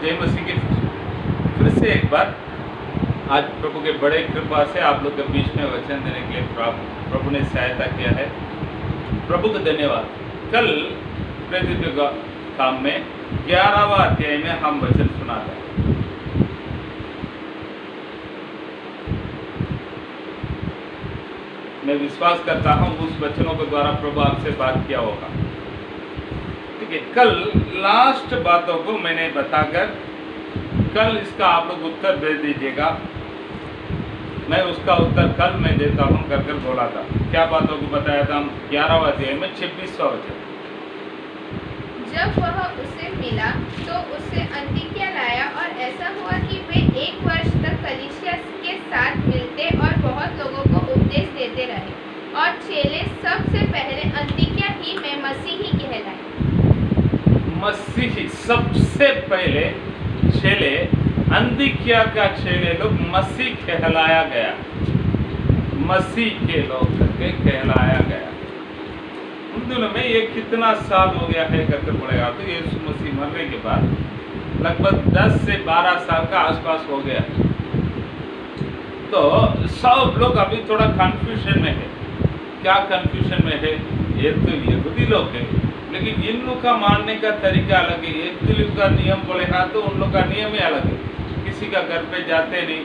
जय मसीह की फिर से एक बार आज प्रभु के बड़े कृपा से आप लोग के बीच में वचन देने के लिए प्रभु ने सहायता किया है। प्रभु का धन्यवाद। कल प्रेरित के काम में 11वां अध्याय में हम वचन सुना था। मैं विश्वास करता हूँ उस वचनों के द्वारा प्रभु आपसे बात किया होगा। ठीक है, कल लास्ट बातों को मैंने बताकर कल इसका आप लोग उत्तर दे दीजिएगा। मैं उसका उत्तर कल मैं देता हूँ कर बोला था। क्या बातों को बताया था हम 11वां अध्याय में 26वां वचन। जब वह उसे मिला तो उसे अंतिकिया लाया और ऐसा हुआ कि वे 1 वर्ष तक कलीसिया के साथ मिलते और बहुत लोगों को उपदेश देते रहे और चेले सबसे पहले अंतिकिया ही में मसीही कहलाए। मसीही सबसे पहले चेले अंतिकिया का चेले लोग मसीह कहलाया गया, मसीह के लोग करके कहलाया गया। उन दिनों में ये कितना साल हो गया है करके पड़ेगा तो यीशु मसीह मरने के बाद लगभग 10 से 12 साल का आसपास हो गया। तो सब लोग अभी थोड़ा कंफ्यूजन में है। क्या कंफ्यूजन में है? ये तो यहूदी लोग हैं, लेकिन इन लोग का मानने का तरीका अलग है। यहूदी लोग का नियम बोलेगा तो उन लोग का नियम ही अलग है। किसी का घर पे जाते नहीं,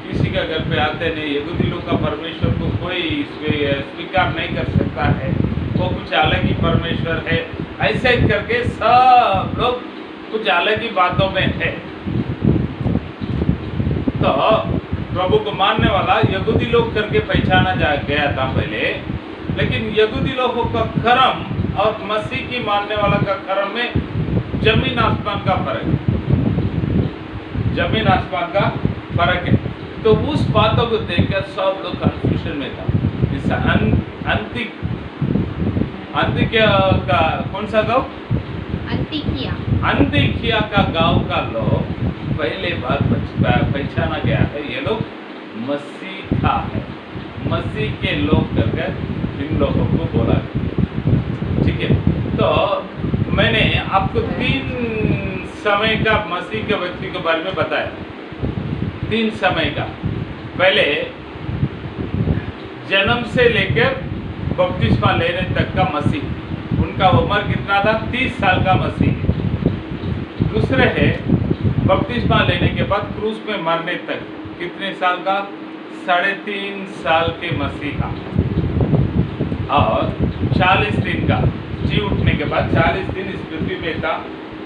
किसी का घर पे आते नहीं। यहूदी लोग का परमेश्वर को कोई स्वीकार नहीं कर सकता है, वो कुछ अलग ही परमेश्वर है। ऐसे करके सब लोग कुछ अलग ही बातों में है। तो प्रभु को मानने वाला यहूदी लोग करके पहचाना जा गया था पहले, लेकिन यहूदी लोगों का कर्म और मसीह की मानने वाला का कर्म में जमीन आसमान का फर्क है, जमीन आसमान का फर्क है। तो उस बातों को देखकर सब लोग कंफ्यूजन में था। इस अंतिकिया का कौन सा गांव? अंतिकिया का गांव का लोग पहले बार पहचाना गया है, ये लोग मसीह का है, मसीह के लोग करके इन लोगों को बोला। ठीक है, तो मैंने आपको 3 समय का मसीह के व्यक्ति के बारे में बताया। 3 समय का, पहले जन्म से लेकर बपतिस्मा लेने तक का मसीह, उनका उम्र कितना था? 30 साल का मसीह। दूसरे है बपतिस्मा लेने के बाद क्रूस में मरने तक कितने साल का? 3.5 साल के मसीहा। और 40 दिन का जी उठने के बाद 40 दिन इस पृथ्वी में था,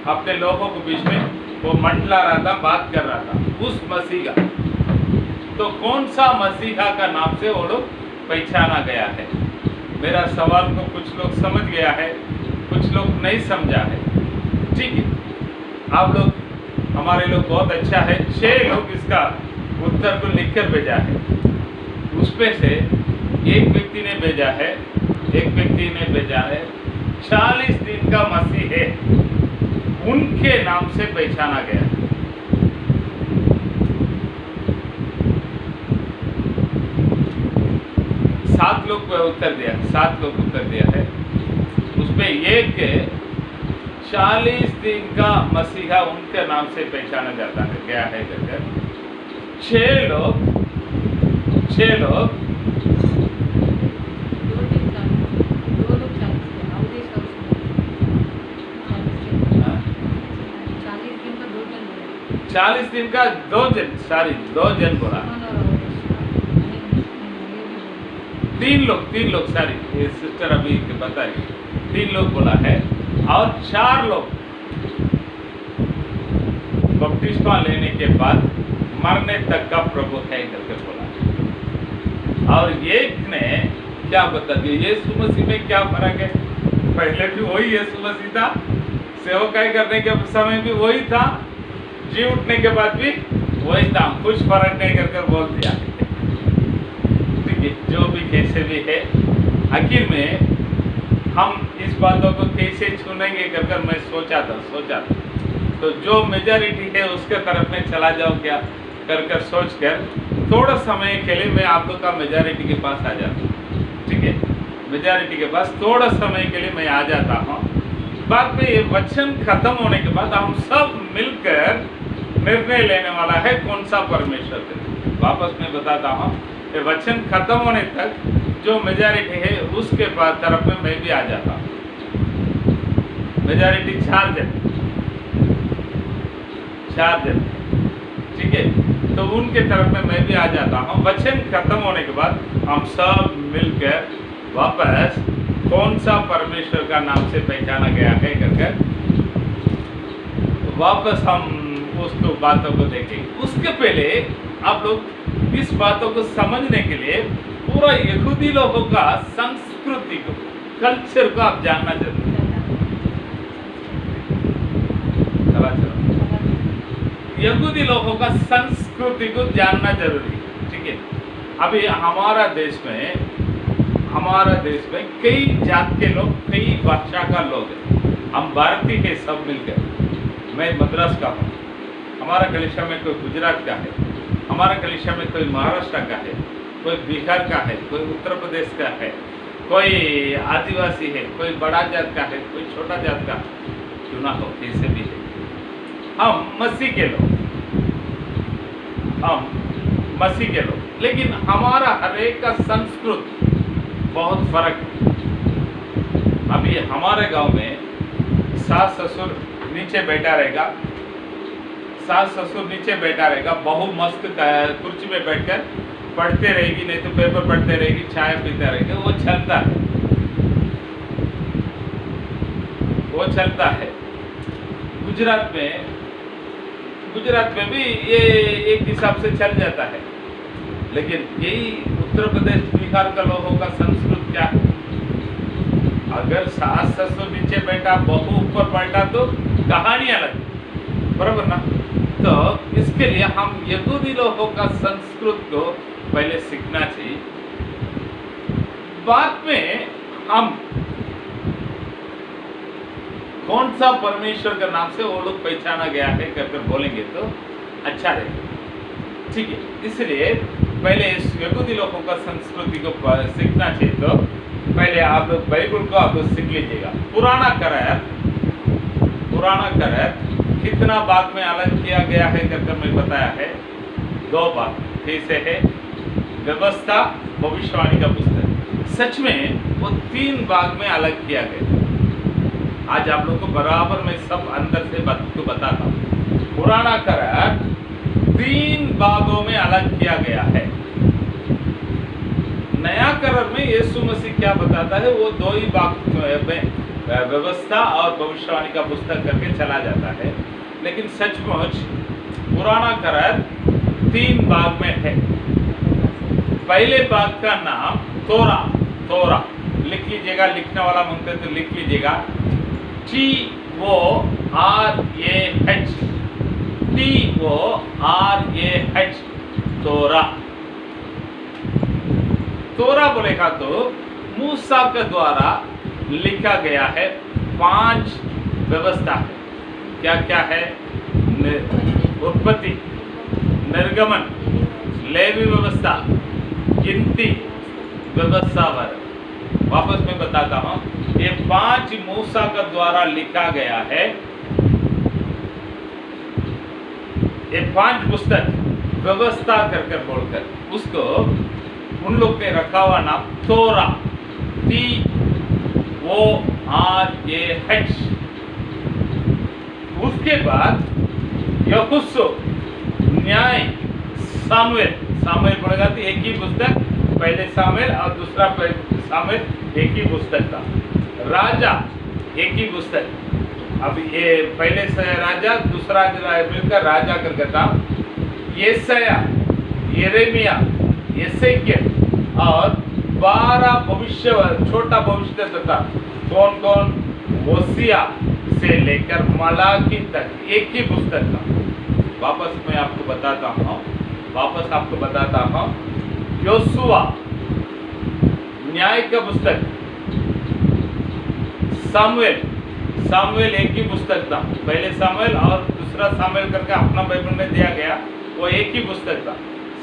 अपने लोगों के बीच में वो मंडला रहा था, बात कर रहा था, उस मसीहा। तो कौन सा मसीहा का नाम से वो लोग पहचाना गया है? मेरा सवाल को कुछ लोग समझ गया है, कुछ लोग नहीं समझा है। ठीक है, आप लोग हमारे लोग बहुत अच्छा है। 6 लोग इसका उत्तर को लिखकर भेजा है। उसमें से एक व्यक्ति ने भेजा है, एक व्यक्ति ने भेजा है 40 दिन का मसीह है, उनके नाम से पहचाना गया। सात लोग उत्तर दिया, 7 लोग उत्तर दिया है। उसमें एक 40 दिन का मसीहा उनके नाम से पहचाना जाता है गया है करके। 6 लोग 40 दिन का 2 जन बोला। 3 लोग सारी सिस्टर अभी बताइए, 3 लोग बोला है और 4 लोग बपतिस्मा लेने के बाद मरने तक का प्रभु है करके बोला। और एक ने क्या बता दिया? यीशु मसीह में क्या फर्क है? पहले भी वही यीशु मसीह था, सेवकाई करने के समय भी वही था, जी उठने के बाद भी वही था, कुछ फर्क नहीं करके बोल दिया। ठीक है, जो भी कैसे भी है, आखिर में हम इस बातों को कैसे चुनेंगे कर मैं सोचा था। तो जो मेजॉरिटी है उसके तरफ में चला जाओ क्या कर सोच कर थोड़ा समय के लिए मैं आप लोग का मेजॉरिटी के पास आ जाता हूँ। ठीक है, मेजॉरिटी के पास थोड़ा समय के लिए मैं आ जाता हूँ। बाद में ये वचन खत्म होने के बाद हम सब मिलकर निर्णय लेने वाला है कौन सा परमेश्वर है। वापस मैं बताता हूँ, ये वचन खत्म होने तक जो मेजॉरिटी है उसके बाद तरफ में मैं भी आ जाता हूँ। मेजॉरिटी 4 जन, ठीक है, तो उनके तरफ में मैं भी आ जाता हूँ। वचन खत्म होने के बाद हम सब मिलकर वापस कौन सा परमेश्वर का नाम से पहचाना गया है करके वापस हम उसको बातों को देखेंगे। उसके पहले आप लोग इस बातों को समझने के लिए पूरा यहूदी लोगों का संस्कृति को, कल्चर को आप जानना जरूरी है। यहूदी लोगों का संस्कृति को जानना जरूरी है, ठीक है। अभी हमारा देश में कई जात के लोग, कई भाषा का लोग हैं। हम भारतीय के सब मिलकर, मैं मद्रास का हूँ, हमारा कलिशा में कोई गुजरात का है, हमारा कलिशा में कोई महाराष्ट्र का है, कोई बिहार का है, कोई उत्तर प्रदेश का है, कोई आदिवासी है, कोई बड़ा जात का है, कोई छोटा जात का, क्यों ना हो, कैसे भी है। हम मसीह के लोग, लेकिन हमारा हर एक का संस्कृत बहुत फर्क है। अभी हमारे गांव में सास ससुर नीचे बैठा रहेगा, बहू मस्त कुर्सी में बैठकर पढ़ते रहेगी, नहीं तो पेपर पढ़ते रहेगी, चाय पीता रहेगी, वो चलता है। गुजरात में भी ये एक हिसाब से चल जाता है, लेकिन यही उत्तर प्रदेश बिहार का लोगों का संस्कृत क्या है? अगर सास ससुर नीचे बैठा, बहू ऊपर बैठा तो कहानी अलग, बराबर ना? तो इसके लिए हम यहूदी लोगों का संस्कृत को पहले सीखना चाहिए। बाद में हम कौन सा परमेश्वर के नाम से वो लोग पहचाना गया है करके बोलेंगे तो अच्छा रहेगा, ठीक है। इसलिए पहले इस यहूदी लोगों का संस्कृति को सीखना चाहिए। तो पहले आप लोग बाइबल को आप लोग सीख लीजिएगा। पुराना करार कितना भाग में अलग किया गया है करके मैं बताया है, 2 भाग। कैसे है? व्यवस्था, भविष्यवाणी का पुस्तक। सच में वो 3 भाग में अलग किया गया। आज आप लोग को बराबर मैं सब अंदर से बात को बताता हूँ। पुराना करार 3 भागों में अलग किया गया है। नया करार में यीशु मसीह क्या बताता है, वो 2 ही भाग में व्यवस्था और भविष्यवाणी का पुस्तक करके चला जाता है। लेकिन सचमुच पुराना करार 3 भाग में है। पहले भाग का नाम तोरा लिख लीजिएगा, लिखने वाला मांगते तो लिख लीजिएगा, TORAH, तोरा बोलेगा तो मूसा के द्वारा लिखा गया है 5 व्यवस्था है। क्या क्या है? उत्पत्ति, निर्गमन, लेवी व्यवस्था, गिनती, व्यवस्था। वापस मैं बताता हूँ, ये 5 मूसा का द्वारा लिखा गया है। ये 5 पुस्तक व्यवस्था कर बोलकर उसको उन लोग ने रखा हुआ नाम तोरा, TORAH। उसके बाद यहोशू, न्याय, सामुएल पढ़ेगा तो एक ही पुस्तक, पहले सामुएल और दूसरा सामुएल एक ही पुस्तक था। राजा एक ही पुस्तक। अब ये पहले से राजा, दूसरा मिलकर राजा करके था। येसाया, यिर्मयाह, एसेकिएल और 12 भविष्य, छोटा भविष्य था। कौन? होसिया से लेकर मलाकी तक एक ही पुस्तक था। वापस आपको बताता हूँ, योशुआ, न्याय का पुस्तक। सामुएल एक ही पुस्तक था। पहले सामुएल और दूसरा सामुएल करके अपना बाइबल में दिया गया, वो एक ही पुस्तक था।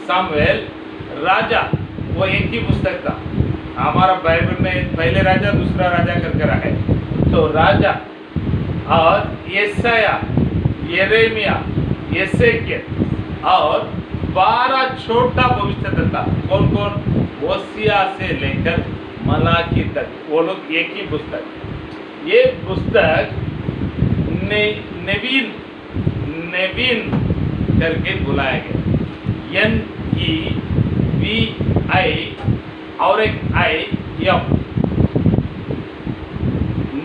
सामुएल, राजा, वो एक ही पुस्तक था। हमारा बाइबल में पहले राजा, दूसरा राजा करके रहा है। तो राजा और येसाया, यिर्मयाह, एसेकियल और 12 छोटा भविष्यद्वक्ता। कौन कौन? होसिया से लेकर मलाकी तक, वो लोग एक ही पुस्तक। ये पुस्तक नेवीन करके बुलाया गया, NEVI और एक IM,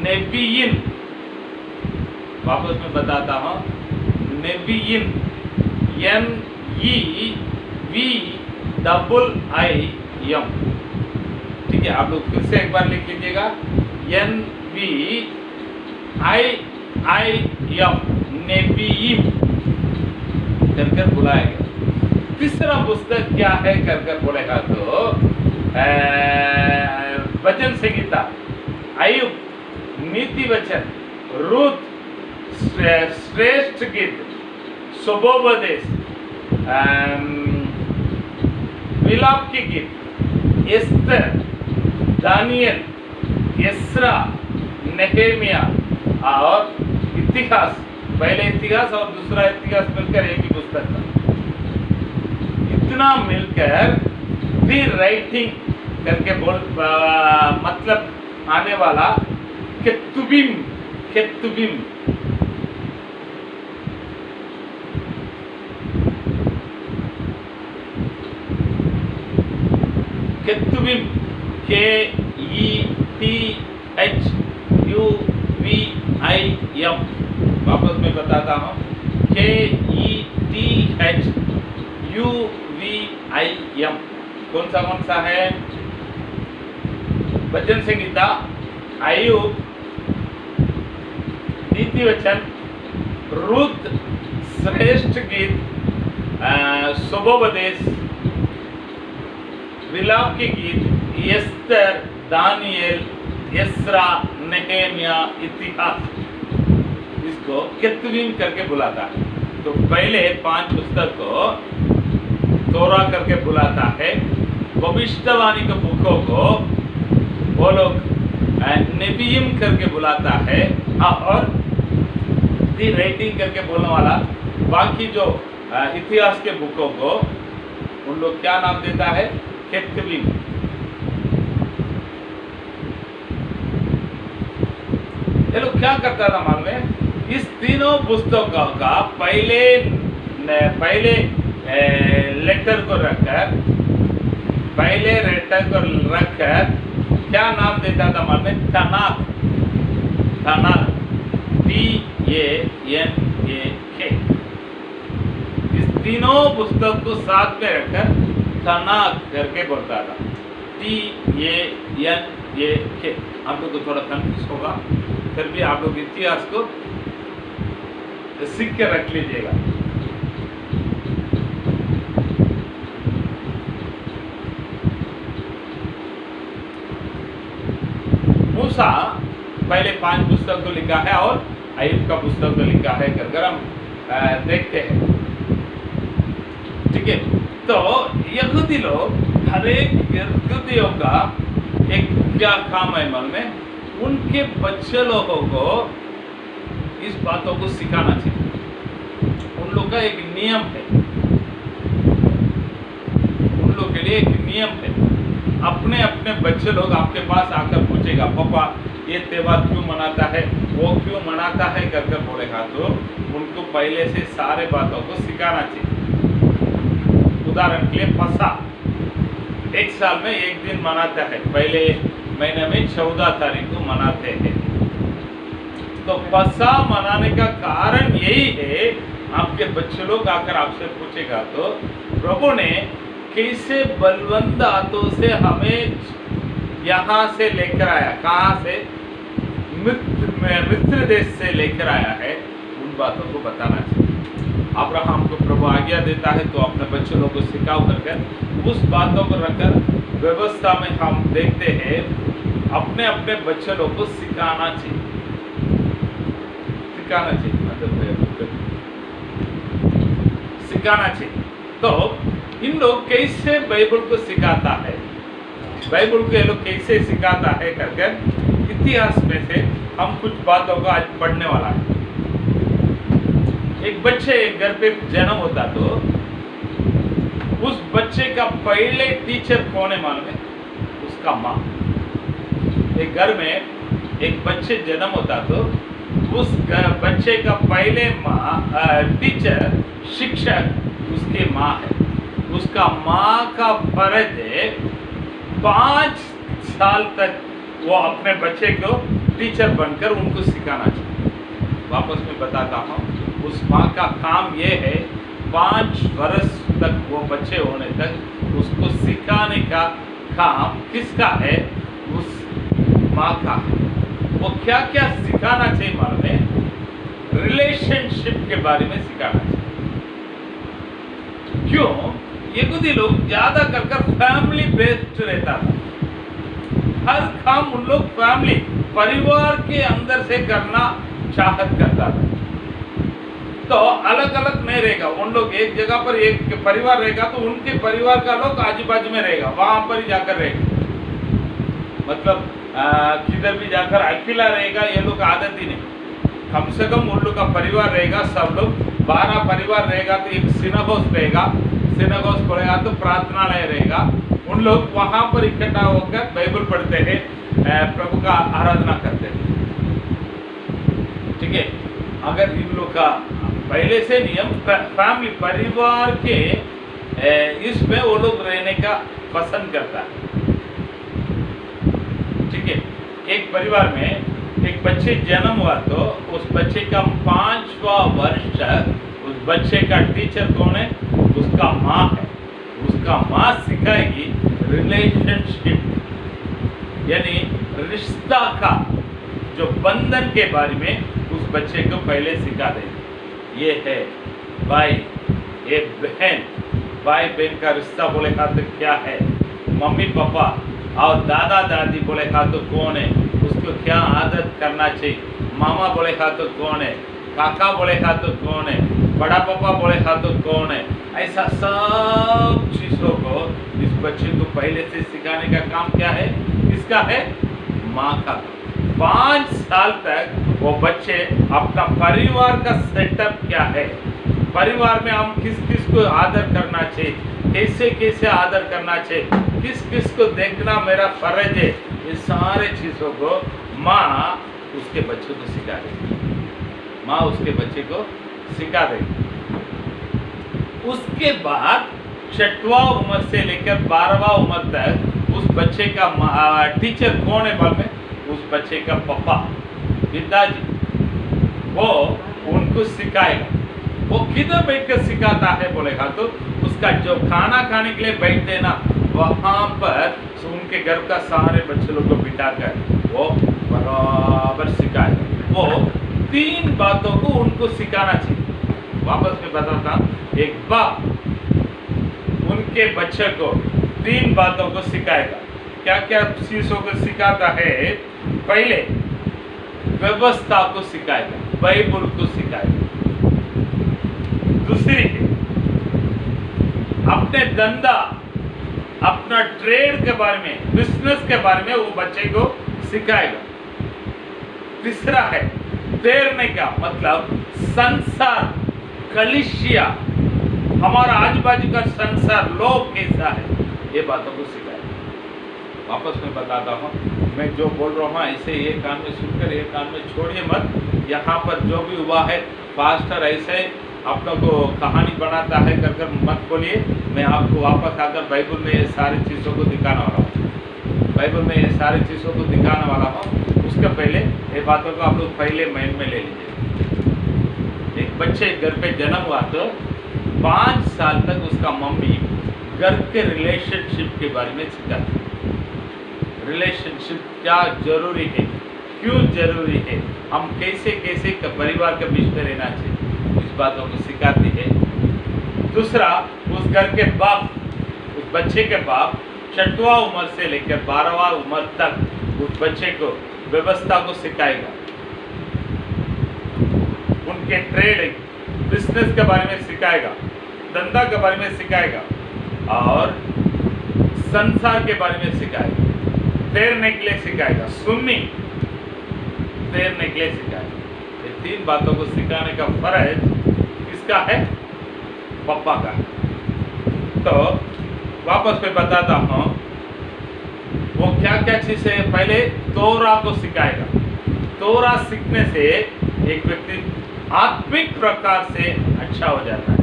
नेवियन। वापस मैं बताता हूँ, नेवियन, NEVIIM। ठीक है, आप लोग फिर से एक बार लिख लीजिएगा, NEVIIM, नेवियन कर बुलाया गया। तीसरा पुस्तक क्या है कर बोलेगा तो वचन संहिता, आयुब, नीति वचन, रूत, श्रेष्ठ गीत, शुभोपदेश, विलाप के गीत, एस्तर, दानियल, एस्रा, नेहेमिया और इतिहास। पहले इतिहास और दूसरा इतिहास मिलकर एक ही पुस्तक था। इतना मिलकर दी राइटिंग करके मतलब आने वाला केतुबिम। केतुबिम KETHUVIM। वापस मैं बताता हूँ, KETHUVIM। कौन सा है? वचन संहिता, आयुब, नीति वचन, रुत, श्रेष्ठ गीत, शुभोपदेश, विलाप के गीत, एस्तर, दानियल, एस्रा, नेहेमिया, इतिहास। इसको केतुबिम करके बुलाता है। तो पहले 5 पुस्तक को तोरा करके बुलाता है, भविष्यवाणी के बुकों को वो लोग नेबियम करके बुलाता है, और दी राइटिंग करके बोलने वाला बाकी जो इतिहास के बुकों को उन लोग क्या नाम देता है? केतुबिम। ये लोग क्या करता था मालूम है? इस तीनों पुस्तकों का पहले लेटर को रखकर क्या नाम देता था मालूम है? तनाक। TANAK। इस तीनों पुस्तक को साथ में रखकर तनाक करके बोलता था, TANAK। आप लोग को थोड़ा कंफ्यूज होगा, फिर भी आप लोग इतिहास को सीख के रख लीजिएगा। मूसा पहले 5 पुस्तक को लिखा है और आयुब का पुस्तक को लिखा है कर हम देखते हैं। ठीक है, तो यहूदी लोग, हर एक यहूदियों का एक क्या काम है मालूम है? उनके बच्चे लोगों को इस बातों को सिखाना चाहिए। उन लोग का एक नियम है, उन लोग के लिए एक नियम है। अपने अपने बच्चे लोग आपके पास आकर पूछेगा, पापा ये त्योहार क्यों मनाता है, वो क्यों मनाता है कर बोलेगा, तो उनको पहले से सारे बातों को सिखाना चाहिए। उदाहरण के लिए फसा 1 साल में 1 दिन मनाता है, पहले महीने में 14 तारीख को मनाते हैं। तो फसा मनाने का कारण यही है, आपके बच्चे लोग आकर आपसे पूछेगा तो प्रभु ने कैसे बलवंत हाथों से हमें यहाँ से लेकर आया, कहाँ से? मिस्र देश से लेकर आया है, उन बातों को बताना चाहिए। अब्राहम को प्रभु आज्ञा देता है तो अपने बच्चों लोगों को सिखाओ कर उस बातों को रखकर व्यवस्था में हम देखते हैं अपने अपने बच्चों लोगों को सिखाना चाहिए, मतलब सिखाना चाहिए। तो इन लोग कैसे बाइबल को सिखाता है, बाइबल को ये लोग कैसे सिखाता है करके इतिहास में से हम कुछ बातों का आज पढ़ने वाला है। एक बच्चे घर पे जन्म होता तो उस बच्चे का पहले टीचर कौन है मालूम है? उसका माँ। एक घर में एक बच्चे जन्म होता तो उस बच्चे का पहले टीचर शिक्षक उसके माँ है। उसका माँ का फर्ज है 5 साल तक वो अपने बच्चे को टीचर बनकर उनको सिखाना चाहिए। वापस मैं बताता हूँ, उस माँ का काम ये है 5 वर्ष तक वो बच्चे होने तक उसको सिखाने का काम किसका है? उस माँ का है। वो क्या क्या सिखाना चाहिए मालूम है? रिलेशनशिप के बारे में सिखाना चाहिए। क्यों? यहूदी लोग ज्यादा कर फैमिली बेस्ड रहता था। हर काम उन लोग फैमिली परिवार के अंदर से करना चाहत करता था। तो अलग अलग नहीं रहेगा। उन लोग एक जगह पर एक परिवार रहेगा तो उनके परिवार का लोग आजू बाजू में रहेगा, वहां पर ही जाकर रहेगा। मतलब किधर भी जाकर अकेला रहेगा, ये लोग आदत ही नहीं। कम से कम उन लोग का परिवार रहेगा, सब लोग 12 परिवार रहेगा तो एक सिनागोग रहेगा, सिनागोग पढ़ेगा तो प्रार्थनालय रहेगा। उन लोग वहां पर इकट्ठा होकर बाइबल पढ़ते हैं, प्रभु का आराधना करते हैं। ठीक है, अगर इन लोग का पहले से नियम फैमिली परिवार के इसमें वो लोग रहने का पसंद करता है। ठीक है, एक परिवार में एक बच्चे जन्म हुआ तो उस बच्चे का 5वां वर्ष उस बच्चे का टीचर कौन है? उसका माँ है। उसका माँ सिखाएगी रिलेशनशिप, यानी रिश्ता का जो बंधन के बारे में उस बच्चे को पहले सिखा देगी। ये है भाई, ये बहन, भाई बहन का रिश्ता बोले का तो क्या है? मम्मी पापा और दादा दादी बोले का तो कौन है? उसको क्या आदत करना चाहिए? मामा बोले का तो कौन है? काका बोले का तो कौन है? बड़ा पापा बोले का तो कौन है? ऐसा सब चीजों को इस बच्चे को पहले से सिखाने का काम क्या है? किसका है? माँ का। 5 साल तक वो बच्चे अपना परिवार का सेटअप क्या है, परिवार में हम किस किस को आदर करना चाहिए, कैसे कैसे आदर करना चाहिए, किस किस को देखना मेरा फर्ज है, ये सारे चीज़ों को माँ उसके बच्चे को सिखा देगी। माँ उसके बच्चे को सिखा देगी। उसके बाद 6वां उम्र से लेकर 12वां उम्र तक उस बच्चे का टीचर कौन है मालूम है? उस बच्चे का पापा, पिताजी, वो उनको सिखाएगा। वो किधर बैठकर सिखाता है बोलेगा तो उसका जो खाना खाने के लिए बैठ देना वहाँ पर उनके घर का सारे बच्चे लोग को बिठाकर वो बराबर सिखाएगा। वो 3 बातों को उनको सिखाना चाहिए। वापस में बताता, एक बाप उनके बच्चे को 3 बातों को सिखाएगा। क्या क्या चीज़ों को सिखाता है? पहले व्यवस्था को सिखाएगा, बाइबल को सिखाएगा। दूसरी अपने धंधा, अपना ट्रेड के बारे में, बिजनेस के बारे में वो बच्चे को सिखाएगा। तीसरा है तैरने का, मतलब संसार, कलिसिया, हमारा आजू बाजू का संसार लोग कैसा है, ये बातों को सिखाएगा। वापस मैं बताता हूँ, मैं जो बोल रहा हूँ ऐसे ये कान में सुनकर ये कान में छोड़िए मत। यहाँ पर जो भी हुआ है पास्टर ऐसे आप लोग को कहानी बनाता है कर मत बोलिए। मैं आपको वापस आकर बाइबल में ये सारी चीज़ों को दिखाने वाला हूँ। बाइबल में ये सारी चीज़ों को दिखाने वाला हूँ। उसके पहले ये बातों को आप लोग पहले माइंड में ले लीजिए। एक बच्चे घर पे जन्म हुआ तो 5 साल तक उसका मम्मी घर के रिलेशनशिप के बारे में सिखाती है। रिलेशनशिप क्या जरूरी है, क्यों जरूरी है, हम कैसे कैसे परिवार के बीच में रहना चाहिए, इस बातों को सिखाती है। दूसरा, उस घर के बाप, उस बच्चे के बाप 6वां उम्र से लेकर 12वां उम्र तक उस बच्चे को व्यवस्था को सिखाएगा। उनके ट्रेड, बिजनेस के बारे में सिखाएगा, धंधा के बारे में सिखाएगा और संसार के बारे में सिखाएगा। तैरने के लिए सिखाएगा, स्विमिंग, तैरने के लिए सिखाएगा। ये 3 बातों को सिखाने का फर्ज किसका है? पापा का। तो वापस पे बताता हूँ, वो क्या क्या चीज है। पहले तोरा को सिखाएगा। तोरा सीखने से एक व्यक्ति आत्मिक प्रकार से अच्छा हो जाता है।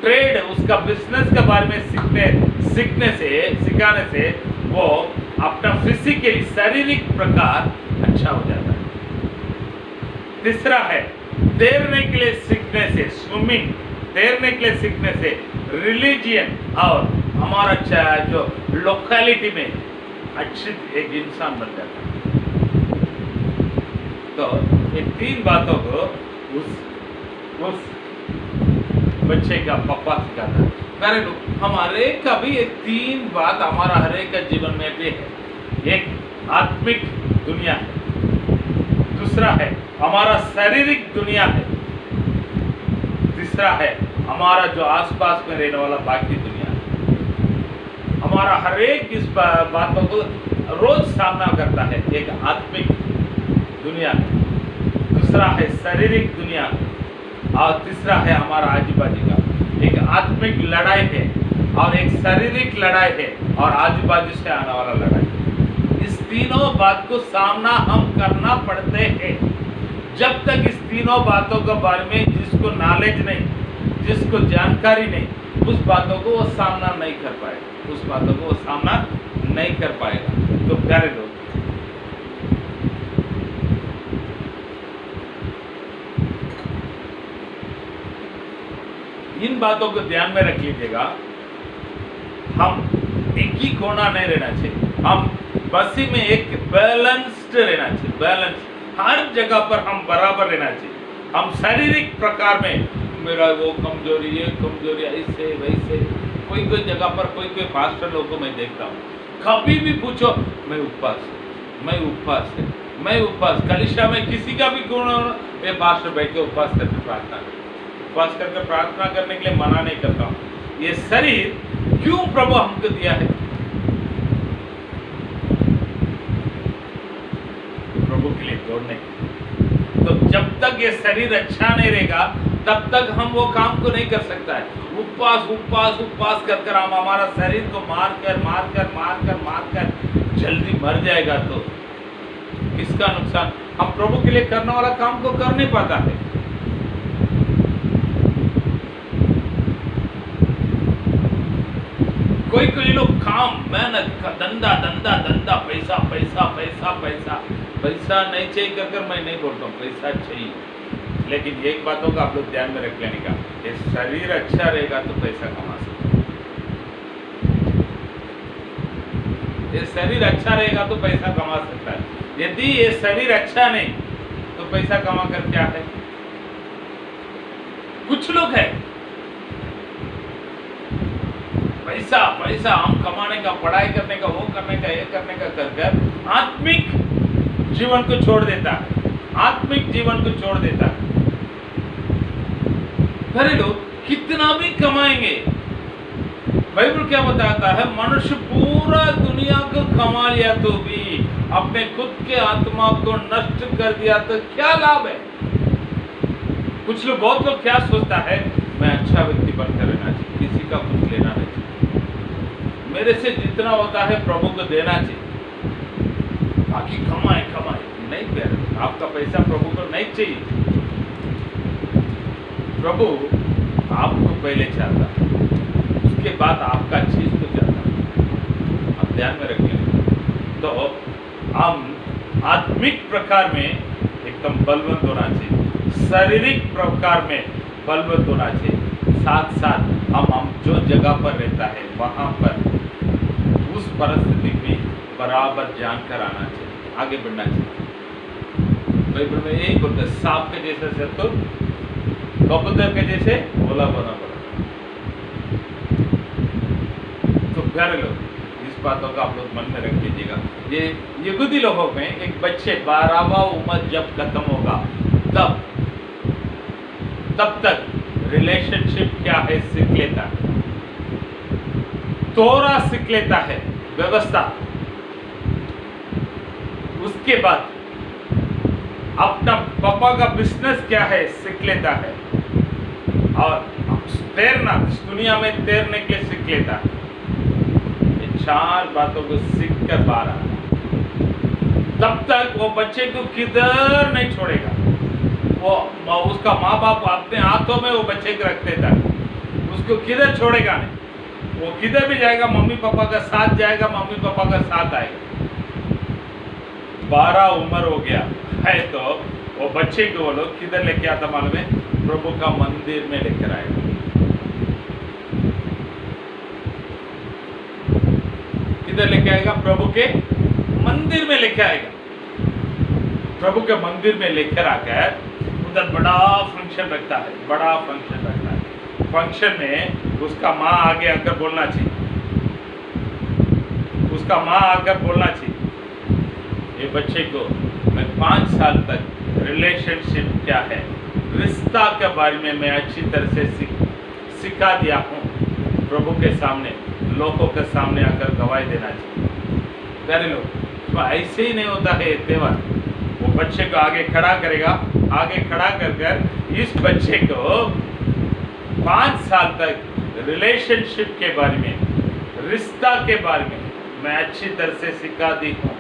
ट्रेड, उसका बिजनेस के बारे में सिखाने से वो अपना फिजिकली शारीरिक प्रकार अच्छा हो जाता है। तीसरा है तैरने के लिए सीखने से, स्विमिंग, तैरने के लिए सीखने से रिलीजियन और हमारा जो लोकेलिटी में अच्छी एक इंसान बन जाता है। तो ये तीन बातों को उस बच्चे का पापा सिखाता है। मेरे लोग, हमारे का भी ये तीन बात हमारा हर एक का जीवन में भी है। एक आत्मिक दुनिया है, दूसरा है हमारा शारीरिक दुनिया है, तीसरा है हमारा जो आसपास में रहने वाला बाकी दुनिया है। हमारा हर एक इस बातों को रोज सामना करता है। एक आत्मिक दुनिया है, दूसरा है शारीरिक दुनिया और तीसरा है हमारा आजू बाजू का। एक आत्मिक लड़ाई है और एक शारीरिक लड़ाई है और आजू बाजू से आने वाला लड़ाई। इस तीनों बात को सामना हम करना पड़ते हैं। जब तक इस तीनों बातों के बारे में जिसको नॉलेज नहीं, जिसको जानकारी नहीं, उस बातों को वो सामना नहीं कर पाएगा, उस बातों को वो सामना नहीं कर पाएगा। तो प्यारे लोग, इन बातों को ध्यान में रख लीजिएगा। हम एक ही कोना नहीं रहना चाहिए, हम बसी में एक बैलेंस्ड रहना चाहिए। बैलेंस, हर जगह पर हम बराबर रहना चाहिए। हम शारीरिक प्रकार में मेरा वो कमजोरी, ये कमजोरी, ऐसे वैसे, कोई जगह पर कोई पास्टर लोगों को मैं देखता हूँ, कभी भी पूछो मैं उपवास है। कलिशा में किसी का भी गुण, ये पास्टर बैठ के उपवास करके प्रार्थना करते, उपवास करके प्रार्थना करने के लिए मना नहीं करता हूँ। ये शरीर क्यों प्रभु हमको दिया है? प्रभु के लिए तोड़ने। तो जब तक ये शरीर अच्छा नहीं रहेगा तब तक हम वो काम को नहीं कर सकता है। उपवास कर हम हमारा शरीर को मार कर जल्दी मर जाएगा तो किसका नुकसान? हम प्रभु के लिए करने वाला काम को कर नहीं पाता है। कोई लोग काम, मेहनत का धंधा, पैसा नहीं चाहिए कर मैं नहीं बोलता हूँ, पैसा चाहिए, लेकिन एक बातों का आप लोग ध्यान में रख लेने का, ये शरीर अच्छा रहेगा तो पैसा कमा सकते हैं। ये शरीर अच्छा रहेगा तो पैसा कमा सकता है। यदि ये शरीर अच्छा नहीं तो पैसा कमा कर क्या है? कुछ लोग हैं पैसा हम कमाने का, पढ़ाई करने का, वो करने का, ये करने का कर आत्मिक जीवन को छोड़ देता है। अरे लोग कितना भी कमाएंगे, बाइबल क्या बताता है? मनुष्य पूरा दुनिया को कमा लिया तो भी अपने खुद के आत्मा को नष्ट कर दिया तो क्या लाभ है? बहुत लोग क्या सोचता है, मैं अच्छा व्यक्ति बनकर रहना चाहिए, किसी का कुछ लेना नहीं चाहिए, मेरे से जितना होता है प्रभु को देना चाहिए, बाकी कमाए नहीं प्यारे, आपका पैसा प्रभु को नहीं चाहिए। प्रभु आपको पहले चाहता है, उसके बाद आपका चीज को चाहता है। आप ध्यान में रखें। तो हम आत्मिक प्रकार में एकदम बलवंत होना चाहिए, शारीरिक प्रकार में बलवंत होना चाहिए। साथ साथ हम जो जगह पर रहता है वहाँ पर उस परिस्थिति में बराबर जानकर आना चाहिए, आगे बढ़ना चाहिए। बाइबल में यही बोलते हैं, सांप के जैसे शत्रु कबूतर के जैसे भोला बना पड़ा। तो प्यारे लोग, इस बातों का आप लोग मन में रख लीजिएगा। ये यहूदी लोगों में एक बच्चे 12वां उम्र जब खत्म होगा तब तक रिलेशनशिप क्या है सीख लेता है, तोरा सीख लेता है, व्यवस्था। उसके बाद अपना पापा का बिजनेस क्या है सीख लेता है। और तैरना, इस दुनिया में तैरने के लिए सीख लेता है। ये 4 बातों को सीख कर बाहर आना, तब तक वो बच्चे को किधर नहीं छोड़ेगा। वो उसका माँ बाप अपने हाथों में वो बच्चे को रखते था, उसको किधर छोड़ेगा नहीं। वो किधर भी जाएगा मम्मी पापा का साथ जाएगा, मम्मी पापा का साथ आएगा। 12 उम्र हो गया है तो वो बच्चे को वो लोग किधर लेके आता मालूम है? प्रभु का मंदिर में लेकर आएगा। किधर लेके आएगा? प्रभु के मंदिर में लेके आएगा। प्रभु के मंदिर में लेकर आकर उधर बड़ा फंक्शन रखता है, बड़ा फंक्शन रखता है। फंक्शन में उसका माँ आगे आकर बोलना चाहिए, उसका माँ आकर बोलना चाहिए, ये बच्चे को मैं 5 साल तक रिलेशनशिप क्या है, रिश्ता के बारे में मैं अच्छी तरह से सिखा दिया हूँ। प्रभु के सामने, लोगों के सामने आकर गवाही देना चाहिए। प्यारे लोग, तो ऐसे ही नहीं होता है ये त्यौहार। वो बच्चे को आगे खड़ा करेगा, आगे खड़ा कर इस बच्चे को 5 साल तक रिलेशनशिप के बारे में, रिश्ता के बारे में मैं अच्छी तरह से सिखा दी हूँ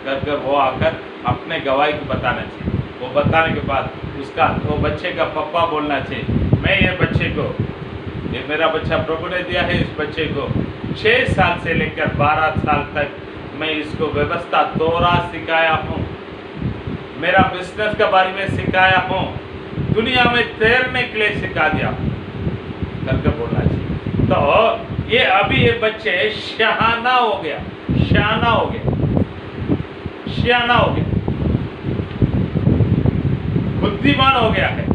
कर वो आकर अपने गवाही को बताना चाहिए। वो बताने के बाद उसका, वो बच्चे का पप्पा बोलना चाहिए, मैं ये बच्चे को, ये मेरा बच्चा प्रभु ने दिया है, इस बच्चे को 6 साल से लेकर 12 साल तक मैं इसको व्यवस्था तोरा सिखाया हूँ, मेरा बिजनेस के बारे में सिखाया हूँ, दुनिया में तैरने के लिए सिखा दिया करके बोलना चाहिए। तो ये अभी ये बच्चे शहाना हो गया, शाना हो गया, सियाना हो गया, बुद्धिमान हो गया है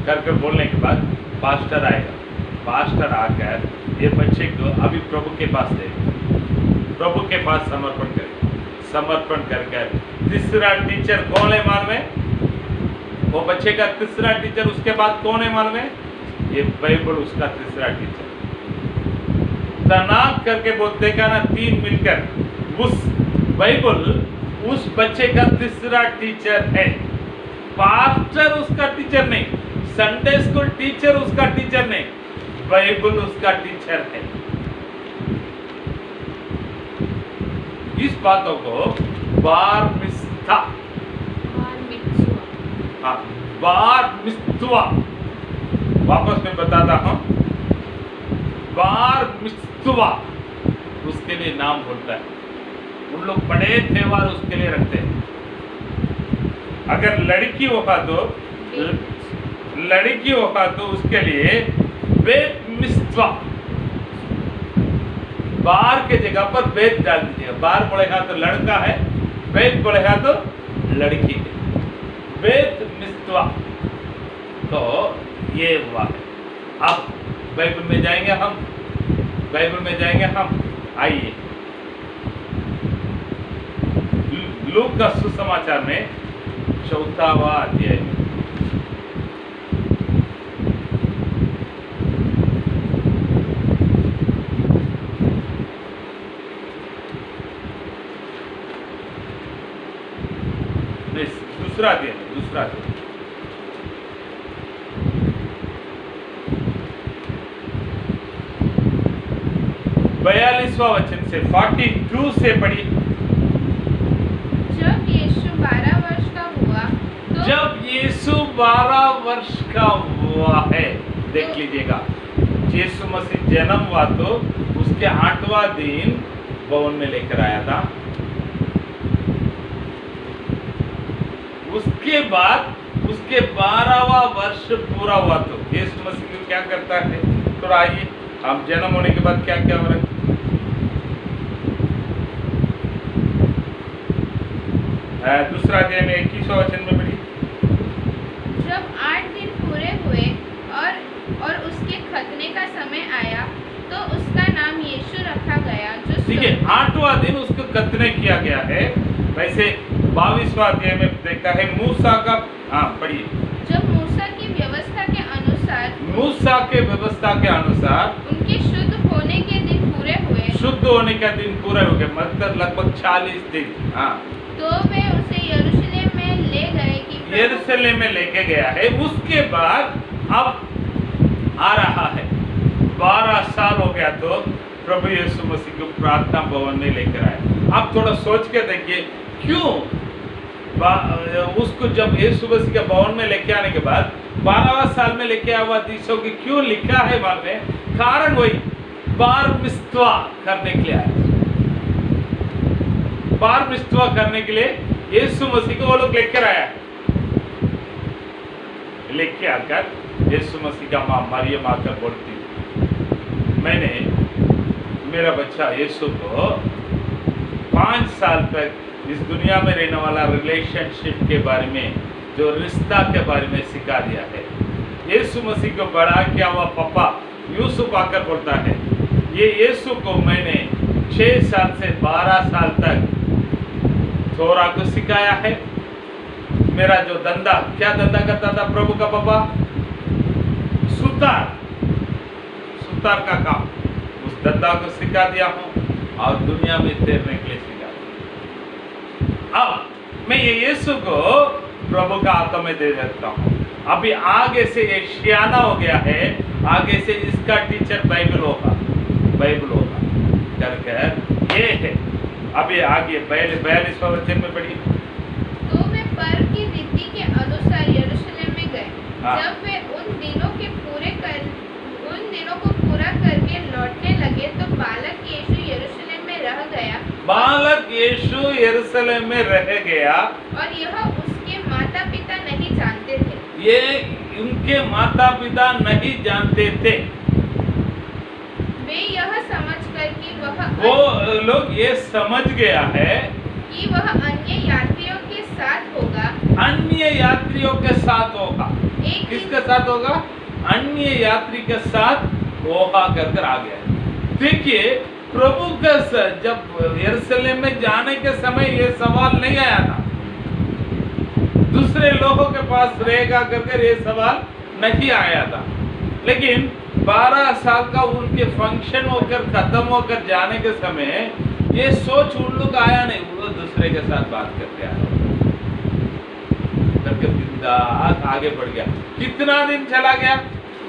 करके बोलने के बाद पास्टर आएगा। पास्टर आकर ये बच्चे को अभी प्रभु के पास देगा, प्रभु के पास समर्पण करेगा। समर्पण कर तीसरा टीचर कौन है मालूम है? वो बच्चे का तीसरा टीचर उसके बाद कौन है मालूम है? ये बाइबल उसका तीसरा टीचर। तनाव करके वो देखा ना, 3 मिलकर उस बाइबल उस बच्चे का तीसरा टीचर है। पास्टर उसका टीचर नहीं, संडे स्कूल टीचर उसका टीचर नहीं, बाइबल उसका टीचर है। इस बातों को बार मिस्ता, बार मिस्तवा, वापस मैं बताता हूं, बार मिस्तवा उसके लिए नाम होता है। उन लोग बड़े त्यौहार उसके लिए रखते हैं। अगर लड़की होगा तो उसके लिए बेत मिस्तवा, बार के जगह पर बेत डाल दीजिएगा। बार बोलेगा तो लड़का है, बेत बोलेगा तो लड़की है, बेत मिस्तवा। तो ये हुआ है। अब बाइबल में जाएंगे हम, बाइबल में जाएंगे हम। आइए लूक का सुसमाचार में 4वां अध्याय में दूसरा अध्याय, 42वां वचन से 42 से पढ़ी। जब यीशु 12 वर्ष का हुआ तो, जब यीशु 12 वर्ष का हुआ है, देख लीजिएगा, यीशु मसीह जन्म हुआ तो उसके 8वां दिन भवन में लेकर आया था। उसके बाद उसके 12वां वर्ष पूरा हुआ तो यीशु मसीह क्या करता है? तो आइए हम जन्म होने के बाद क्या क्या हो रहा है? दूसरा अध्याय में 21वां वचन में पढ़ी। जब 8 दिन पूरे हुए और उसके खतने का समय आया तो उसका नाम यीशु रखा गया। जो ठीक है, 8वां दिन उसको खतने किया गया है। वैसे 22वां अध्याय में देखा है मूसा का, पढ़िए। जब मूसा की व्यवस्था के अनुसार, मूसा के व्यवस्था के अनुसार उनके शुद्ध होने के दिन पूरे हुए, शुद्ध होने का दिन पूरे हो गए, मतलब लगभग 40 दिन। तो वे उसे यरूशलेम में ले गए कि यरूशलेम में लेके गया है, उसके बाद अब आ रहा है 12 साल हो गया तो प्रभु यीशु मसीह को प्रार्थना भवन में लेकर आए। आप थोड़ा सोच के देखिए क्यों उसको जब यीशु मसीह के भवन में लेके आने के बाद 12वां साल में लेके आया हुआ तीसों की क्यों लिखा है वहां में, कारण वही बार मिस्तवा करने के लिए आया। बार मिस्तवा करने के लिए यीशु मसीह को वो लोग लेकर आया। लेके आकर यीशु मसीह का मां मरियम आकर बोलती, मैंने मेरा बच्चा यीशु को 5 साल तक इस दुनिया में रहने वाला रिलेशनशिप के बारे में, जो रिश्ता के बारे में सिखा दिया है। यीशु मसीह को बड़ा किया हुआ पापा यूसुफ आकर बोलता है, ये यीशु को मैंने 6 साल से 12 साल तक थोड़ा को सिखाया है। मेरा जो धंधा, क्या धंधा करता था प्रभु का पापा? सुतार का काम, उस धंधा को सिखा दिया हूं और दुनिया में तैरने के लिए सिखा दिया। अब मैं ये यीशु को प्रभु का हाथों में दे देता हूं। अभी आगे से ये सियाना हो गया है, आगे से इसका टीचर बाइबल होगा कर ये है। अभी आगे 42वां वचन में पढ़िए। तो वे पर्व की रीति के अनुसार यरूशलेम में गए। हाँ। जब वे उन दिनों को पूरा करके लौटने लगे तो बालक यीशु यरूशलेम में रह गया। बालक यीशु यरूशलेम में रह गया और यह उसके माता पिता नहीं जानते थे। ये उनके माता पिता नहीं जानते थे। वे यह समझकर कि वो लोग ये समझ गया है कि वह अन्य यात्रियों के साथ होगा। अन्य यात्रियों के साथ होगा। एक किसके साथ होगा? अन्य यात्री के साथ होगा कर आ गया। देखिए प्रभु का जब यरूशलेम में जाने के समय ये सवाल नहीं आया था, दूसरे लोगों के पास रहेगा करके ये सवाल नहीं आया था। लेकिन 12 साल का उनके फंक्शन होकर खत्म होकर जाने के समय ये सोच उन लोग आया नहीं, वो दूसरे के साथ बात करते आया करके बिंदास आगे बढ़ गया। कितना दिन चला गया?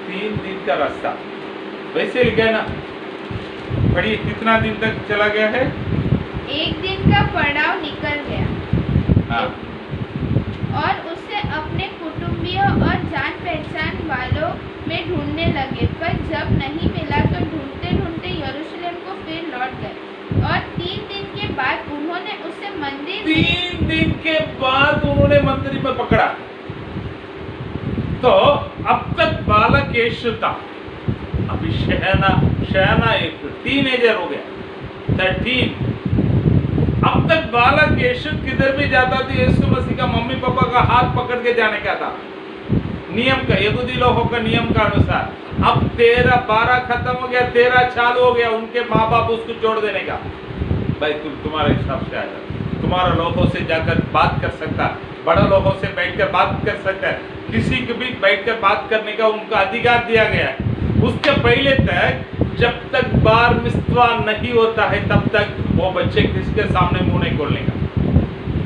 3 दिन का रास्ता। वैसे लिखा है ना, पढ़िए कितना दिन तक चला गया है? 1 दिन का पड़ाव निकल गया। हाँ। और उसे अपने कुटुंबियों और जान पहचान वालों में ढूंढने लगे, पर जब नहीं मिला तो ढूंढते ढूंढते यरूशलेम को फिर लौट गए। और 3 दिन के बाद उन्होंने उसे मंदिर में पकड़ा। तो अब तक बालक यीशु था, अभी शहना एक टीनेजर हो गया 13। अब तक बालक यीशु किधर भी जाता था यीशु मसीह का मम्मी पापा का हाथ पकड़ के जाने का था, नियम का, यहूदी लोगों का नियम का अनुसार। अब 12 खत्म हो गया, 13 चालू हो गया, उनके माँ बाप उसको छोड़ देने का। भाई तुम्हारे हिसाब से आया, तुम्हारा लोगों से जाकर बात कर सकता, बड़ा लोगों से बैठकर बात कर सकता है, किसी को भी बैठकर बात करने का उनका अधिकार दिया गया है। उसके पहले तक जब तक बार मिस्तवा नहीं होता है तब तक वो बच्चे किसके सामने मुंह नहीं खोलने का।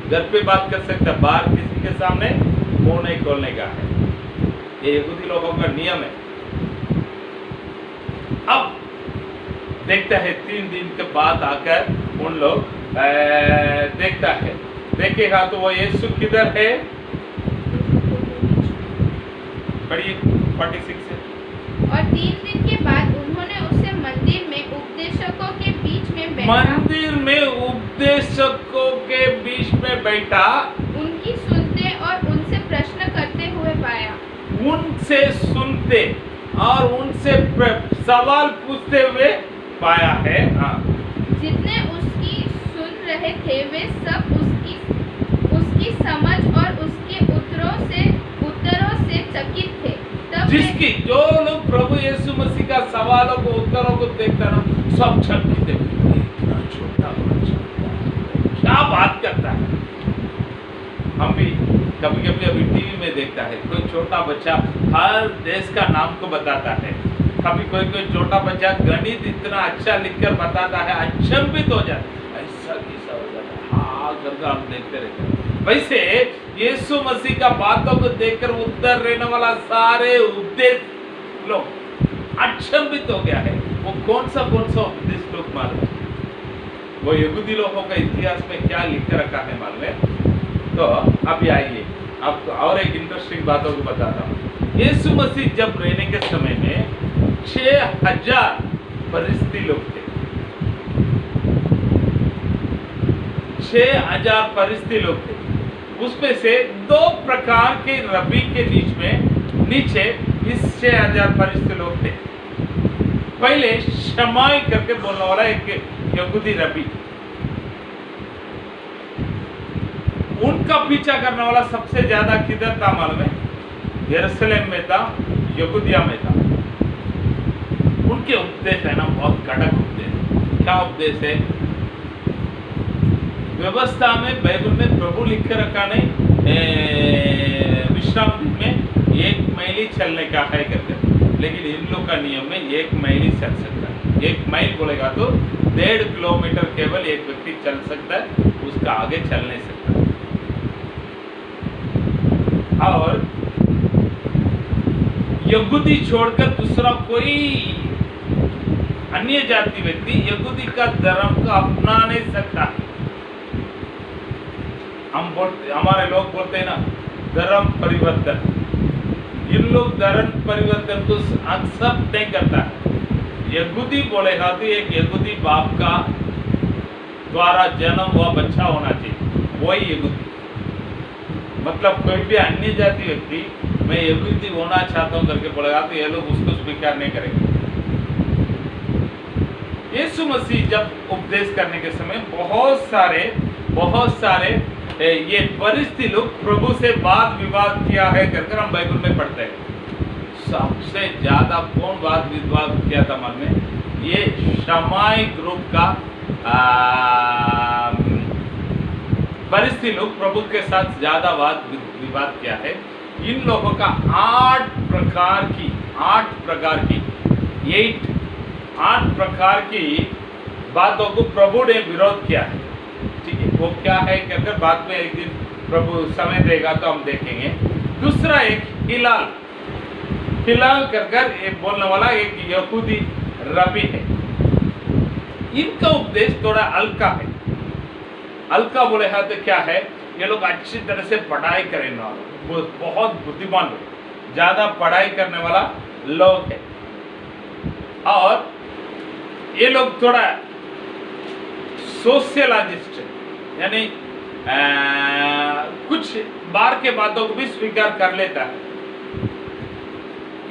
घर पे बात कर सकता, बाहर किसी के सामने मुंह नहीं खोलने का है। ये यहूदी लोगों का नियम है। अब देखता है 3 दिन के बाद आकर उन लोग देखता है, देखेगा तो वो यीशु किधर है? पढ़िए 46 से। और 3 दिन के बाद उन्होंने उसे मंदिर में उपदेशकों के बीच में बैठा उनकी सुनते और उनसे प्रश्न करते हुए पाया। उनसे सुनते और उनसे सवाल पूछते हुए पाया है। हाँ। जितने उसकी सुन रहे थे वे सब उसकी समझ और उसके उत्तरों से चकित थे। जिसकी जो लोग प्रभु यीशु मसीह का सवालों को उत्तरों को देखता ना, सब चकित थे। इतना छोटा बच्चा क्या बात करता है। हम भी कभी कभी अभी टीवी में देखता है, कोई छोटा बच्चा हर देश का नाम को बताता है। कभी कोई छोटा बच्चा गणित इतना अच्छा लिखकर बताता है, अचंभित हो जाता है, ऐसा कैसा हो जाता है। हाँ, करके हम देखते रहते हैं। वैसे यीशु मसीह का बातों को देखकर उधर रहने वाला सारे उपदेश लोग अचंभित हो गया है। वो कौन सा उपदेश लोग मालूम है? वो यहूदी लोगों का इतिहास में क्या लिख रखा है मालूम है? तो अभी आइए आपको और एक इंटरेस्टिंग बातों को बताता हूँ। यीशु मसीह जब रहने के समय में 6000 फरिश्ती लोग थे। 6000 फरिश्ती लोग थे। उसमें से 2 प्रकार के रबी के नीचे इस 6000 फरिश्ती लोग थे। पहले शमाई करके बोलने वाला एक यहूदी रबी, उनका पीछा करने वाला सबसे ज्यादा किधर था मालूम है? यरूशलेम में था, यहूदिया में था। उनके उपदेश है ना बहुत कड़क उपदेश। क्या उपदेश है? व्यवस्था में बाइबल में प्रभु लिख के रखा नहीं, विश्राम दिन में 1 मील चलने का है करके, लेकिन इन लोग का नियम में 1 मील चल सकता है। 1 मील बोलेगा तो 1.5 किलोमीटर केवल एक व्यक्ति चल सकता है, उसका आगे चल नहीं सकता। और यहूदी छोड़कर दूसरा कोई अन्य जाति व्यक्ति यहूदी का धर्म को अपना नहीं सकता। हमारे लोग बोलते हैं ना धर्म परिवर्तन, इन लोग धर्म परिवर्तन को एक्सेप्ट नहीं करता। यहूदी बोलेगा तो एक यहूदी बाप का द्वारा जन्म हुआ बच्चा होना चाहिए, वही यहूदी। मतलब कोई भी अन्य जाति व्यक्ति मैं यहूदी होना चाहता हूं करके बोलेगा तो ये लोग उसको स्वीकार नहीं करेंगे। यीशु मसीह जब उपदेश करने के समय बहुत सारे ये परिस्थिति लोग प्रभु से वाद विवाद किया है करके हम बाइबल में पढ़ते हैं। सबसे ज्यादा कौन वाद विवाद किया था मन में? ये शमाई ग्रुप का परिस्थिति लोग प्रभु के साथ ज्यादा वाद विवाद किया है। इन लोगों का 8 प्रकार की बातों को प्रभु ने विरोध किया है। ठीक है, वो क्या है कहकर बाद में एक दिन प्रभु समय देगा तो हम देखेंगे। दूसरा एक हिलाल कर एक बोलने वाला एक यहूदी रबी है। इनका उपदेश थोड़ा हल्का है। हल्का बोले है तो क्या है? ये लोग अच्छी तरह से पढ़ाई करें ना, बहुत बुद्धिमान लोग, ज्यादा पढ़ाई करने वाला लोग है। और ये लोग थोड़ा सोशियोलॉजिस्ट, यानी कुछ बाहर के बातों को भी स्वीकार कर लेता है।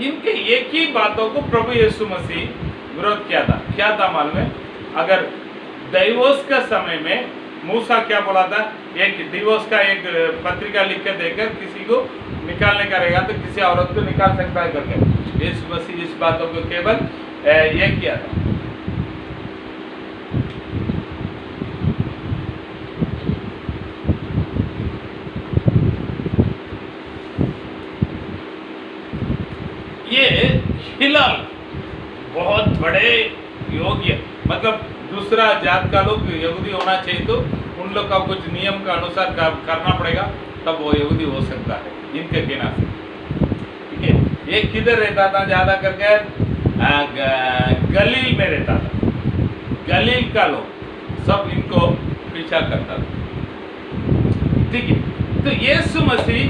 इनके एक ही बातों को प्रभु यीशु मसीह विरोध किया था। क्या था मालूम है? अगर डिवोर्स का समय में मूसा क्या बोला था? एक डिवोर्स का एक पत्रिका लिख कर देकर किसी को निकालने का रहेगा तो किसी औरत को निकाल सकता है करके। यीशु मसीह इस बातों को केवल ये किया था। ये हिलाल बहुत बड़े योग्य, मतलब दूसरा जात का लोग यहूदी होना चाहिए तो उन लोग का कुछ नियम का अनुसार करना पड़ेगा, तब वो यहूदी हो सकता है इनके कहना से। ठीक है, ये किधर रहता था? ज्यादा करके गलील में रहता था। गलील का लोग सब इनको पीछा करता था। ठीक है, तो यीशु मसीह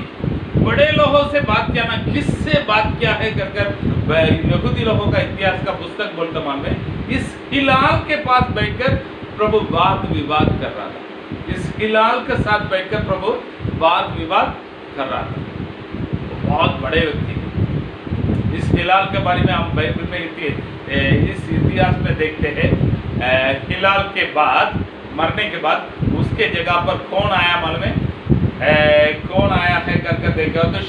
बड़े लोगों से बात किया ना, किससे बात किया है कर यहूदी लोगों का इतिहास का पुस्तक बोलता में इस हिलाल के पास बैठकर प्रभु वाद विवाद कर रहा था। इस हिलाल के साथ बैठकर प्रभु वाद विवाद कर रहा था। बहुत बड़े व्यक्ति थे। इस हिलाल के बारे में हम बाइबल में इस इतिहास में देखते हैं। हिलाल के बाद, मरने के बाद उसके जगह पर कौन आया मालूम है? कौन आया है करके देखा तो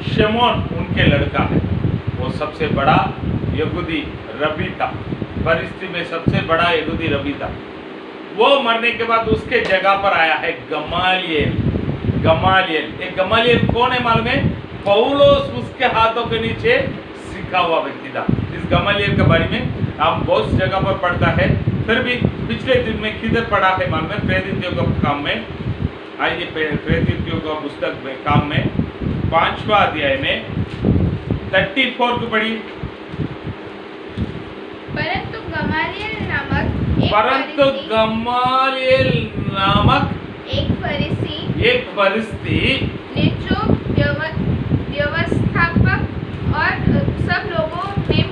शमौन उनके लड़का है। वो सबसे बड़ा यहूदी रबी था, परिस्थिति में सबसे बड़ा यहूदी रबी था। वो मरने के बाद उसके जगह पर आया है गमालियल। ये गमालियल कौन है मालूम है? पौलुस उसके हाथों के नीचे सीखा हुआ व्यक्ति था। इस गमालियल के बारे में हम बहुत जगह पर पढ़ता है। फिर भी पिछले दिन में किधर पढ़ा है मालूम है? प्रेरितों के काम में आइए प्रेरितों का पुस्तक में काम में 5वां अध्याय में 34 को पढ़िए। परंतु गमालियल नामक एक फरीसी ने जो व्यवस्थापक और सब लोगों में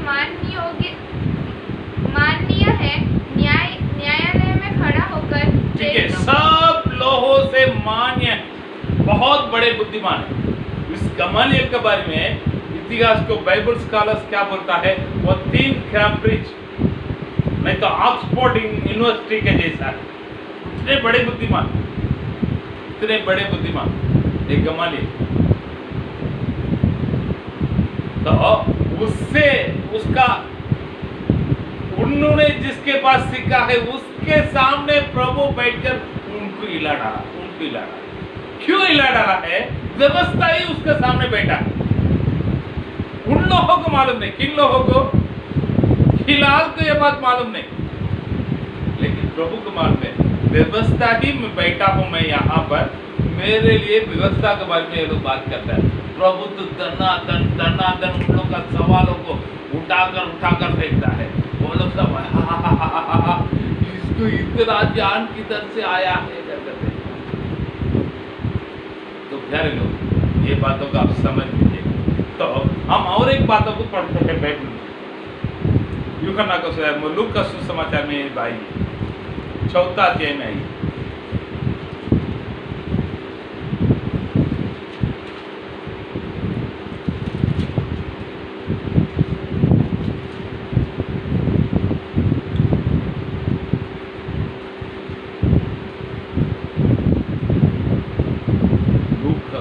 माननीय है, न्यायालय में खड़ा होकर ठीक है, सब लोगों से मान्य, बहुत बड़े बुद्धिमान है। इस गमालियल के बारे में इतिहास को बाइबल स्कॉलर्स क्या बोलता है, वो 3 कैम्ब्रिज नहीं तो ऑक्सफोर्ड यूनिवर्सिटी के जैसा है। इतने बड़े बुद्धिमान एक गमालियल। तो उसका उन्होंने जिसके पास सीखा है उसके सामने प्रभु बैठकर उनको हिला डाला। क्यों हिला डाला है? व्यवस्था ही उसके सामने बैठा है। उन लोगों को मालूम नहीं, किन लोगों को? हिलाल को यह बात मालूम नहीं, लेकिन प्रभु को मालूम है। व्यवस्था ही में बैठा हूं मैं यहाँ पर, मेरे लिए व्यवस्था के बारे में ये लोग बात करता है। प्रभु तो दनादन उन लोग का सवालों को उठाकर फेंकता है। वो लोग सब इसको इतना ज्ञान किधर से आया है कहते हैं। तो प्यारे लोग, ये बातों का आप समझ लीजिए। तो हम और एक बातों को पढ़ते हैं बाइबल में। यूहन्ना को लूका का सुसमाचार में भाई 4 अध्याय में आई। लूका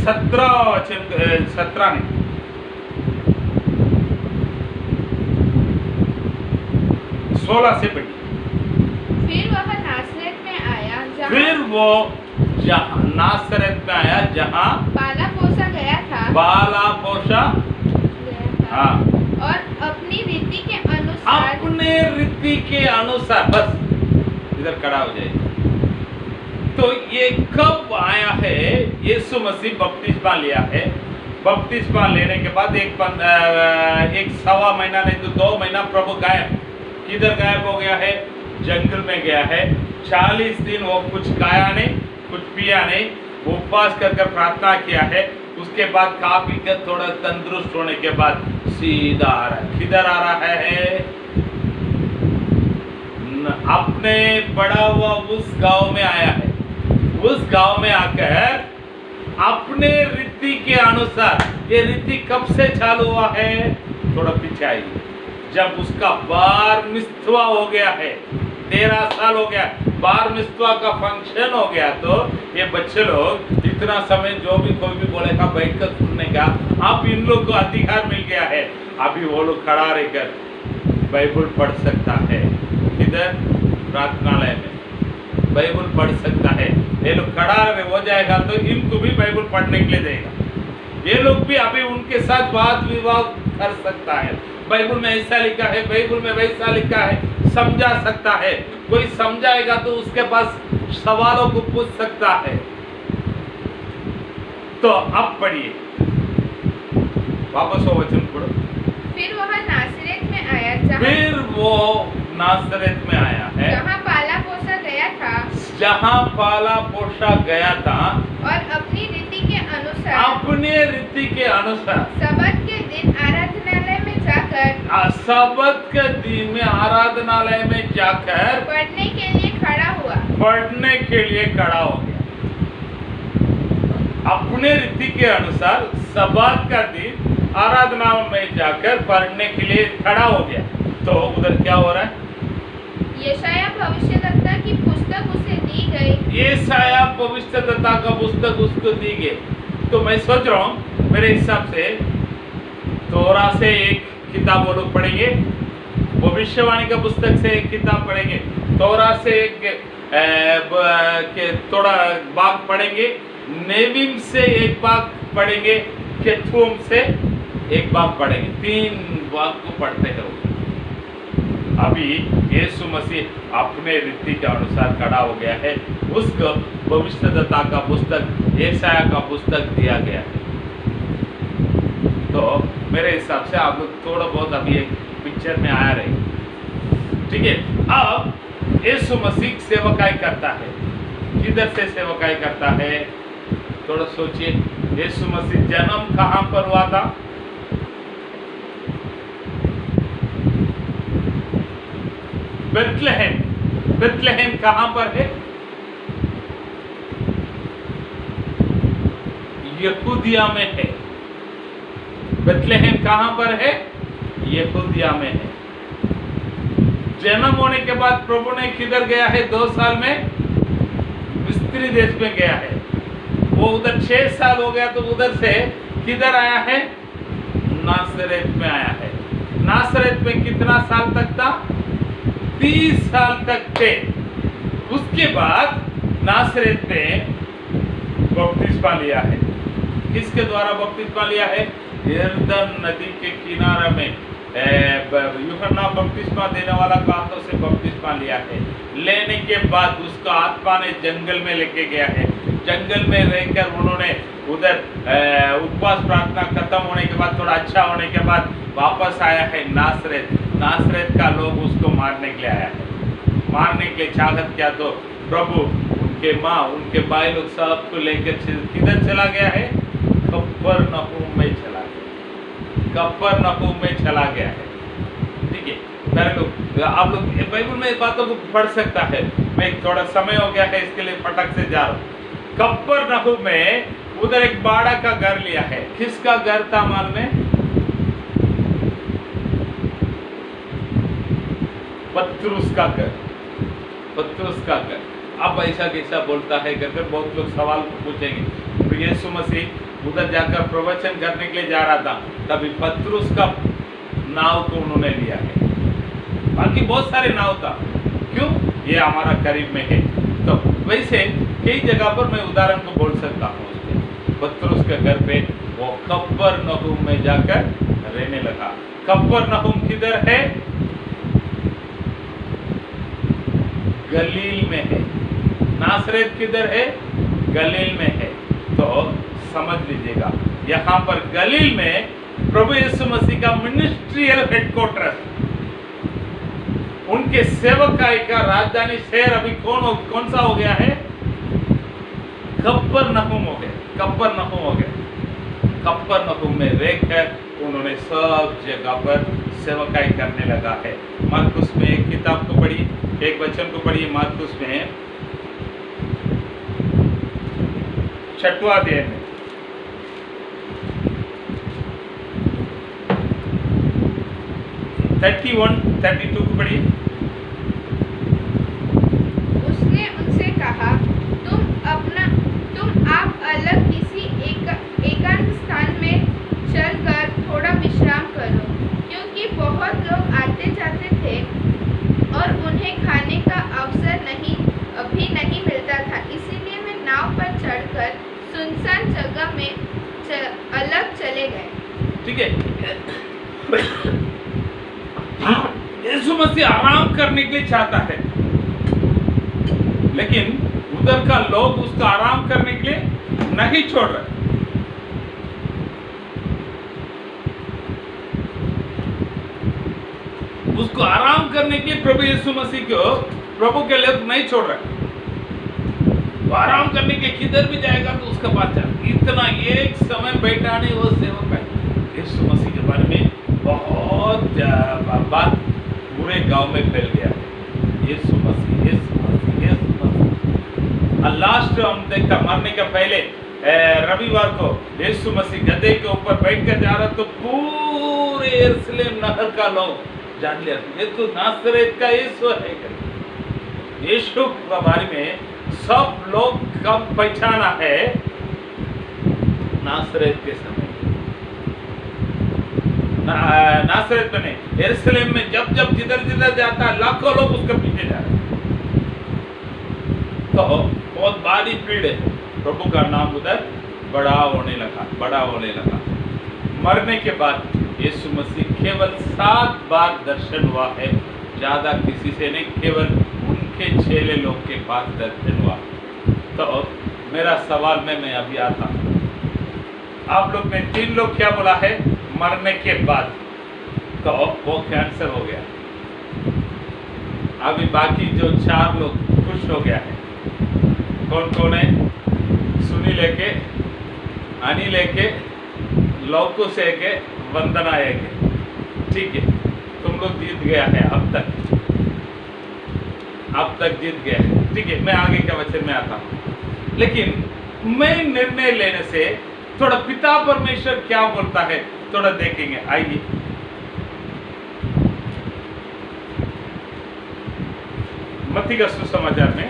17 नहीं 16 से पढ़ी। फिर वह नासरत में आया जहाँ पाला पोसा गया था। हाँ, और अपनी रीति के अनुसार बस इधर खड़ा हो जाए। तो ये कब आया है? यीशु मसीह बपतिस्मा लिया है। बपतिस्मा लेने के बाद एक सवा महीना नहीं तो 2 महीना प्रभु गायब। किधर गायब हो गया है? जंगल में गया है। 40 दिन वो कुछ खाया नहीं, कुछ पिया नहीं, उपवास कर प्रार्थना किया है। उसके बाद खा पी कर थोड़ा तंदुरुस्त होने के बाद सीधा आ रहा है। किधर आ रहा है? अपने बड़ा हुआ उस गांव में आया है। उस गांव में आकर अपने रीति के अनुसार, ये रीति कब से चालू हुआ है? थोड़ा पीछे आइए। जब उसका बार मिस्तवा हो गया है, 13 साल हो गया, बार मिस्तवा का फंक्शन हो गया, तो ये बच्चे लोग इतना समय जो भी कोई भी बोलेगा बैठकर सुनने का, अब इन लोग को अधिकार मिल गया है। अभी वो लोग खड़ा रहकर बाइबल पढ़ सकता है। इधर प्रार्थनालय में बाइबल पढ़ सकता है। ये लोग खड़ा हो जाएगा तो इनको भी बाइबल पढ़ने के लिए देगा। ये लोग भी अभी उनके साथ वाद विवाद कर सकता है। बाइबल में ऐसा लिखा है, बाइबल में वैसा लिखा है, समझा सकता है। कोई समझाएगा तो उसके पास सवालों को पूछ सकता है। तो अब पढ़िए, वापस वो वचन पढ़ो। फिर वो नासरत में आया है, जहाँ पाला पोसा गया था, और अपनी रीति के अनुसार सबत के दिन आराधनालय में जाकर पढ़ने के लिए खड़ा हो गया। अपने रीति के अनुसार सबत का दिन आराधना में जाकर पढ़ने के लिए खड़ा हो गया। तो उधर क्या हो रहा है? यशाया भविष्यद्वक्ता की पुस्तक उसे दी गई। यशाया भविष्यद्वक्ता का पुस्तक उसको दी गई। तो मैं सोच रहा हूँ, मेरे हिसाब से तोरा से एक किताब वो लोग पढ़ेंगे, भविष्यवाणी का पुस्तक से एक किताब पढ़ेंगे, तोरा से थोड़ा भाग पढ़ेंगे, नेविम से एक भाग पढ़ेंगे, केथुम से एक भाग पढ़ेंगे, 3 भाग को पढ़ते हैं। अभी यीशु मसीह अपने रीति के अनुसार खड़ा हो गया है, उसको भविष्यद्वक्ता का पुस्तक यशाया का पुस्तक दिया गया है। तो मेरे हिसाब से आप लोग थोड़ा बहुत अभी एक पिक्चर में आया रहे, ठीक है। अब यीशु मसीह सेवकाई करता है, किधर से सेवकाई करता है थोड़ा सोचिए। यीशु मसीह जन्म कहाँ पर हुआ था? बेथलेहेम। बेथलेहेम कहाँ पर है? यहूदिया में है। बेथलेहेम कहाँ पर है? यहूदिया में है। जन्म होने के बाद प्रभु ने किधर गया है? 2 साल में मिस्री देश में गया है। वो उधर 6 साल हो गया, तो उधर से किधर आया है? नासरेत में आया है। नासरेत में कितना साल तक था? 30 साल तक थे। उसके बाद नासरेत में बपतिस्मा लिया है। किसके द्वारा बपतिस्मा लिया है? यरदन नदी के किनारे में यूहन्ना बपतिस्मा देने वाला के हाथों से बपतिस्मा लिया है। लेने के बाद उसका आत्मा ने जंगल में लेके गया है। जंगल में रहकर उन्होंने उधर उपवास प्रार्थना खत्म होने के बाद, थोड़ा अच्छा होने के बाद वापस आया है नासरेत। नासरेत का लोग उसको मारने के लिए आया है। मारने के लिए चाहत क्या, तो प्रभु उनके माँ उनके भाई लोग सबको लेकर किधर चला गया है? कफरनहूम में चला गया। कफरनहूम में चला गया है, ठीक है। मेरे लोग आप लोग बाइबल में बातों को पढ़ सकता है। मैं थोड़ा समय हो गया है इसके लिए फटक से जा रहा हूँ। कफरनहूम में उधर एक बाड़ा का घर लिया है। किसका घर था मालूम है? पतरुस का घर। पतरुस का घर। अब ऐसा कैसा बोलता है करके बहुत लोग सवाल पूछेंगे। तो यीशु मसीह उधर जाकर प्रवचन करने के लिए जा रहा था, तभी पतरुस का नाव को उन्होंने लिया है। बाकी बहुत सारे नाव था। क्यों? ये हमारा करीब में है। तो वैसे कई जगह पर मैं उदाहरण को बोल सकता हूँ। पतरुस के घर पे वो कफरनहूम में जाकर रहने लगा। कफरनहूम किधर है? गलील में है। नासरेत किधर है? गलील में है। तो समझ लीजिएगा, यहाँ पर गलील में प्रभु यीशु मसीह का मिनिस्ट्रियल हेडक्वार्टर, उनके सेवकाई का राजधानी शहर अभी कौन सा हो गया है? कफरनहूम हो गया। कफरनहूम हो गया। कफरनहूम में रहकर उन्होंने सब जगह पर सेवकाई करने लगा है। मार्कुस में एक किताब को पढ़ी, एक वचन को पढ़िए। मार्कुस में 6वां अध्याय में 31-32 को पढ़िए। उसने उनसे कहा, तुम आप अलग किसी एकांत स्थान में चलकर थोड़ा विश्राम करो, क्योंकि बहुत लोग आते जाते थे और उन्हें खाने का अवसर अभी नहीं मिलता था। इसीलिए वे नाव पर चढ़कर सुनसान जगह में अलग चले गए। ठीक है। यीशु मसीह आराम करने के लिए चाहता है, लेकिन उधर का लोग उसका आराम करने के लिए नहीं छोड़ रहे। उसको आराम करने के लिए प्रभु यीशु मसीह को प्रभु के लोग नहीं छोड़ रहे। वो आराम करने के किधर भी जाएगा तो उसका बात चल। इतना एक समय बैठा नहीं वो सेवक है। यीशु मसीह के बारे में बहुत बात पूरे गांव में फैल गया है। यीशु मसीह, यीशु मसीह, यीशु मसीह। लास्ट हम देखता, मरने के पहले रविवार को यीशु मसीह गधे के ऊपर बैठ कर जा रहा, तो पूरे यरूशलेम नगर का लोग जान लिया ये तो नासरेत का यीशु है। यीशु के बारे में सब लोग कब पहचाना है? नासरेत के समय। नासरेत में नहीं, यरूशलेम में जब जिधर जाता है लाखों लोग उसके पीछे जा रहे हैं। तो बहुत भारी भीड़ है। प्रभु का नाम उधर बड़ा होने लगा। मरने के बाद यीशु मसीह केवल 7 बार दर्शन हुआ है, ज़्यादा किसी से नहीं, केवल उनके चेले लोग के पास दर्शन हुआ। तो मेरा सवाल में मैं अभी आता हूँ, आप लोग ने 3 लोग क्या बोला है मरने के बाद, तो वो कैंसर हो गया। अभी बाकी जो 4 लोग खुश हो गया है, कौन कौन है? सुनी लेके, आनी लेके, लौकू से के, वंदना है के, ठीक है, तुम लोग जीत गया है अब तक जीत गए हैं, ठीक है। मैं आगे के वचन में आता हूँ, लेकिन मैं निर्णय लेने से थोड़ा पिता परमेश्वर क्या बोलता है थोड़ा देखेंगे। आइए, मत्ती का सुसमाचार में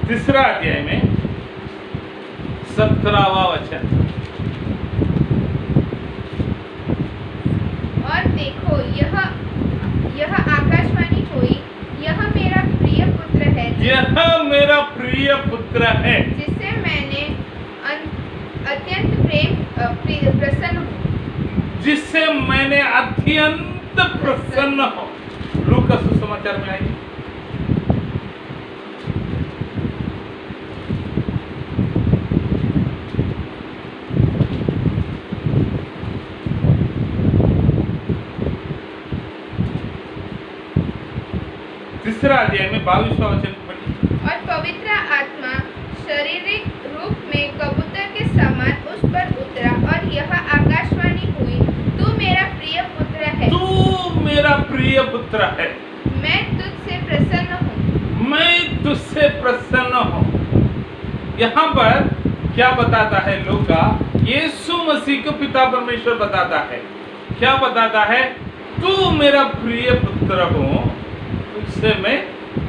3 अध्याय में 17वां वचन। और देखो, यह आकाशवाणी हुई, यह मेरा प्रिय पुत्र है, यह मेरा प्रिय पुत्र है, जिससे मैंने अत्यंत प्रसन्न हूँ। जिससे मैंने अत्यंत प्रसन्न हूँ। लूका सुसमाचार में आइए, तीसरा अध्याय में 22वां वचन पढ़िए। और पवित्र आत्मा शारीरिक रूप में कबूतर के समान उस पर उतरा, और यह आकाशवाणी हुई, तू मेरा प्रिय पुत्र है, तू मेरा प्रिय पुत्र है, मैं तुझसे प्रसन्न हूँ। मैं तुझसे प्रसन्न हूँ। यहाँ पर क्या बताता है लूका? यीशु मसीह को पिता परमेश्वर बताता है, क्या बताता है? तू मेरा प्रिय पुत्र हो, तुझसे मैं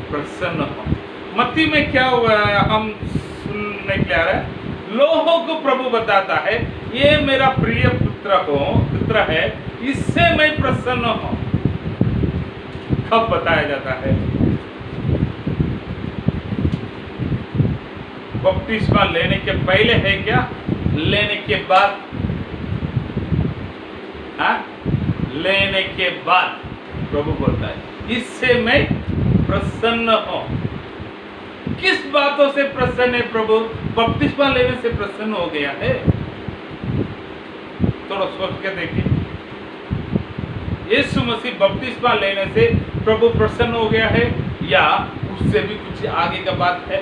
प्रसन्न हूँ। मत्ती में क्या हुआ है हम सुनने के लिए आ रहा है? लोगों को प्रभु बताता है ये मेरा प्रिय पुत्र है, इससे मैं प्रसन्न हूँ। कब बताया जाता है? बपतिस्मा लेने के पहले है क्या? लेने के बाद? हाँ, लेने के बाद प्रभु बोलता है इससे मैं प्रसन्न हूं। किस बातों से प्रसन्न है प्रभु? बपतिस्मा लेने से प्रसन्न हो गया है। थोड़ा सोच के देखिए, यीशु मसीह बपतिस्मा लेने से प्रभु प्रसन्न हो गया है या उससे भी कुछ आगे का बात है?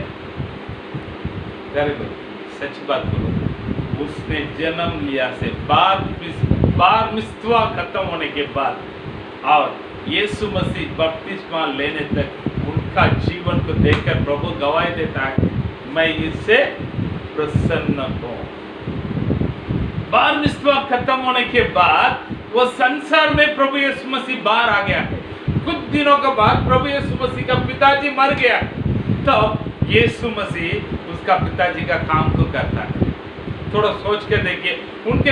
सच बात बोलो, उसने जन्म लिया से बार मिस्तवा खत्म होने के बाद और यीशु मसीह बपतिस्मा लेने तक उनका जीवन को देखकर प्रभु गवाही देता है मैं इससे प्रसन्न हूं। बार मिस्तवा खत्म होने के बाद वो संसार में प्रभु यीशु मसीह बाहर आ गया है। कुछ दिनों के बाद प्रभु यीशु मसीह का पिताजी मर गया, तो यीशु मसीह उसका पिताजी का काम को करता है। थोड़ा सोच के देखिए, उनके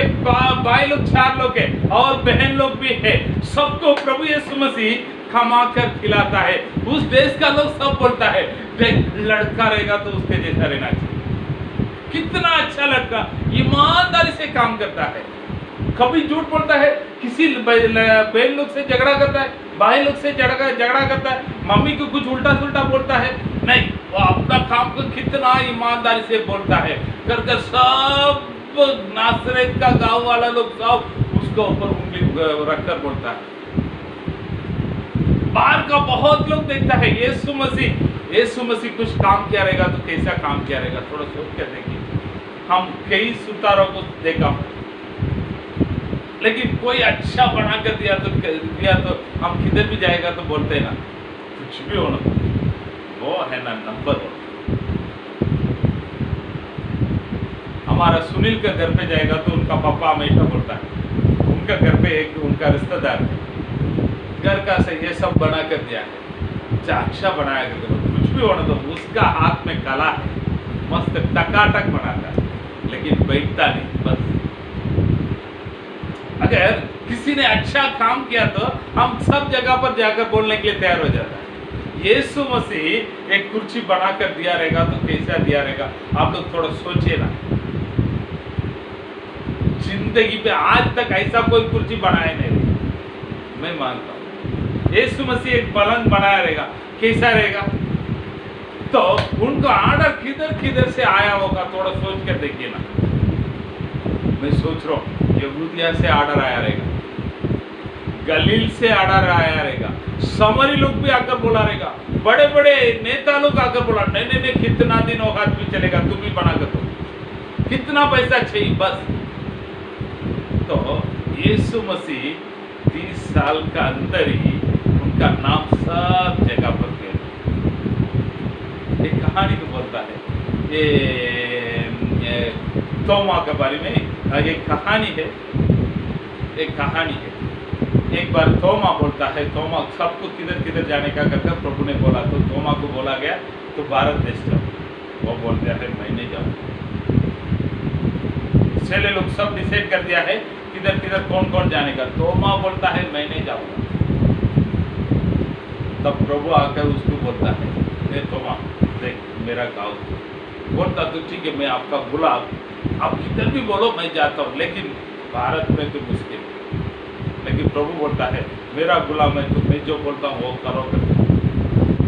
भाई लोग 4 लोग हैं और बहन लोग भी है, सबको प्रभु यीशु मसीह कमा कर खिलाता है। उस देश का लोग सब बोलता है देख लड़का रहेगा तो उसके जैसा रहना चाहिए। कितना अच्छा लड़का, ईमानदारी से काम करता है, कभी झूठ बोलता है, किसी बहन लोग से झगड़ा करता है, भाई लोग से झगड़ा करता है, मम्मी को कुछ उल्टा सुल्टा बोलता है, नहीं, वो अपना काम को कितना ईमानदारी से बोलता है। कर सब नासरेत का गांव वाला लोग सब उसके ऊपर उंगली रखकर बोलता है। बाहर का बहुत लोग देखता है यीशु मसीह कुछ काम किया रहेगा तो कैसा काम किया रहेगा। थोड़ा सोच कर देखिए, हम कई सुतारों को देखा, लेकिन कोई अच्छा बना कर दिया तो हम किधर भी जाएगा तो बोलते हैं ना, कुछ भी होना वो है ना नंबर 1। हमारा सुनील का घर पे जाएगा तो उनका पापा हमेशा बोलता है, उनका घर पे एक उनका रिश्तेदार है, घर का से ये सब बना कर दिया है, अच्छा बनाया कर, कुछ भी होना तो उसका हाथ में कला है, मस्त टकाटक बनाता है, लेकिन बैठता नहीं। बस अगर किसी ने अच्छा काम किया तो हम सब जगह पर जाकर बोलने के लिए तैयार हो जाता है, यीशु मसीह एक कुर्सी बनाकर दिया रहेगा तो कैसा दिया रहेगा, आप लोग थोड़ा सोचिए ना। जिंदगी पे आज तक ऐसा कोई कुर्सी बनाया नहीं, मैं मानता हूँ। यीशु मसीह एक पलंग बनाया रहेगा, कैसा रहेगा? तो उनका आर्डर किधर किधर से आया होगा, थोड़ा सोच कर देखिए ना। मैं सोच रहा हूँ यहूदिया से आर्डर आया रहेगा, गलील से आर्डर आया रहेगा, समरी लोग भी आकर बोला रहेगा, बड़े बड़े नेता लोग आकर बोला नहीं नहीं नहीं, कितना दिन होगा भी चलेगा, तुम ही बना कर दो, कितना पैसा चाहिए बस। तो यीशु मसीह 30 साल का अंदर ही उनका नाम सब जगह पर गया। एक कहानी को बोलता है ये तोमा के बारे में, एक कहानी है, एक कहानी है। एक बार तोमा बोलता है, तोमा सबको किधर किधर जाने का कहकर प्रभु ने बोला, तो तोमा को बोला गया तो भारत देश जाओ। वो बोलते हैं मैं नहीं जाऊँ। चले लोग सब डिसाइड कर दिया है किधर किधर कौन कौन जाने का, तोमा बोलता है मैं नहीं जाऊँगा। तब प्रभु आकर उसको बोलता है ए तोमा देख मेरा गाँव, बोलता तो ठीक है मैं आपका गुलाम, आप किधर भी बोलो मैं जाता हूँ, लेकिन भारत में तो मुश्किल। लेकिन प्रभु बोलता है मेरा गुलाम है, तो मैं जो बोलता हूँ वो करोगे।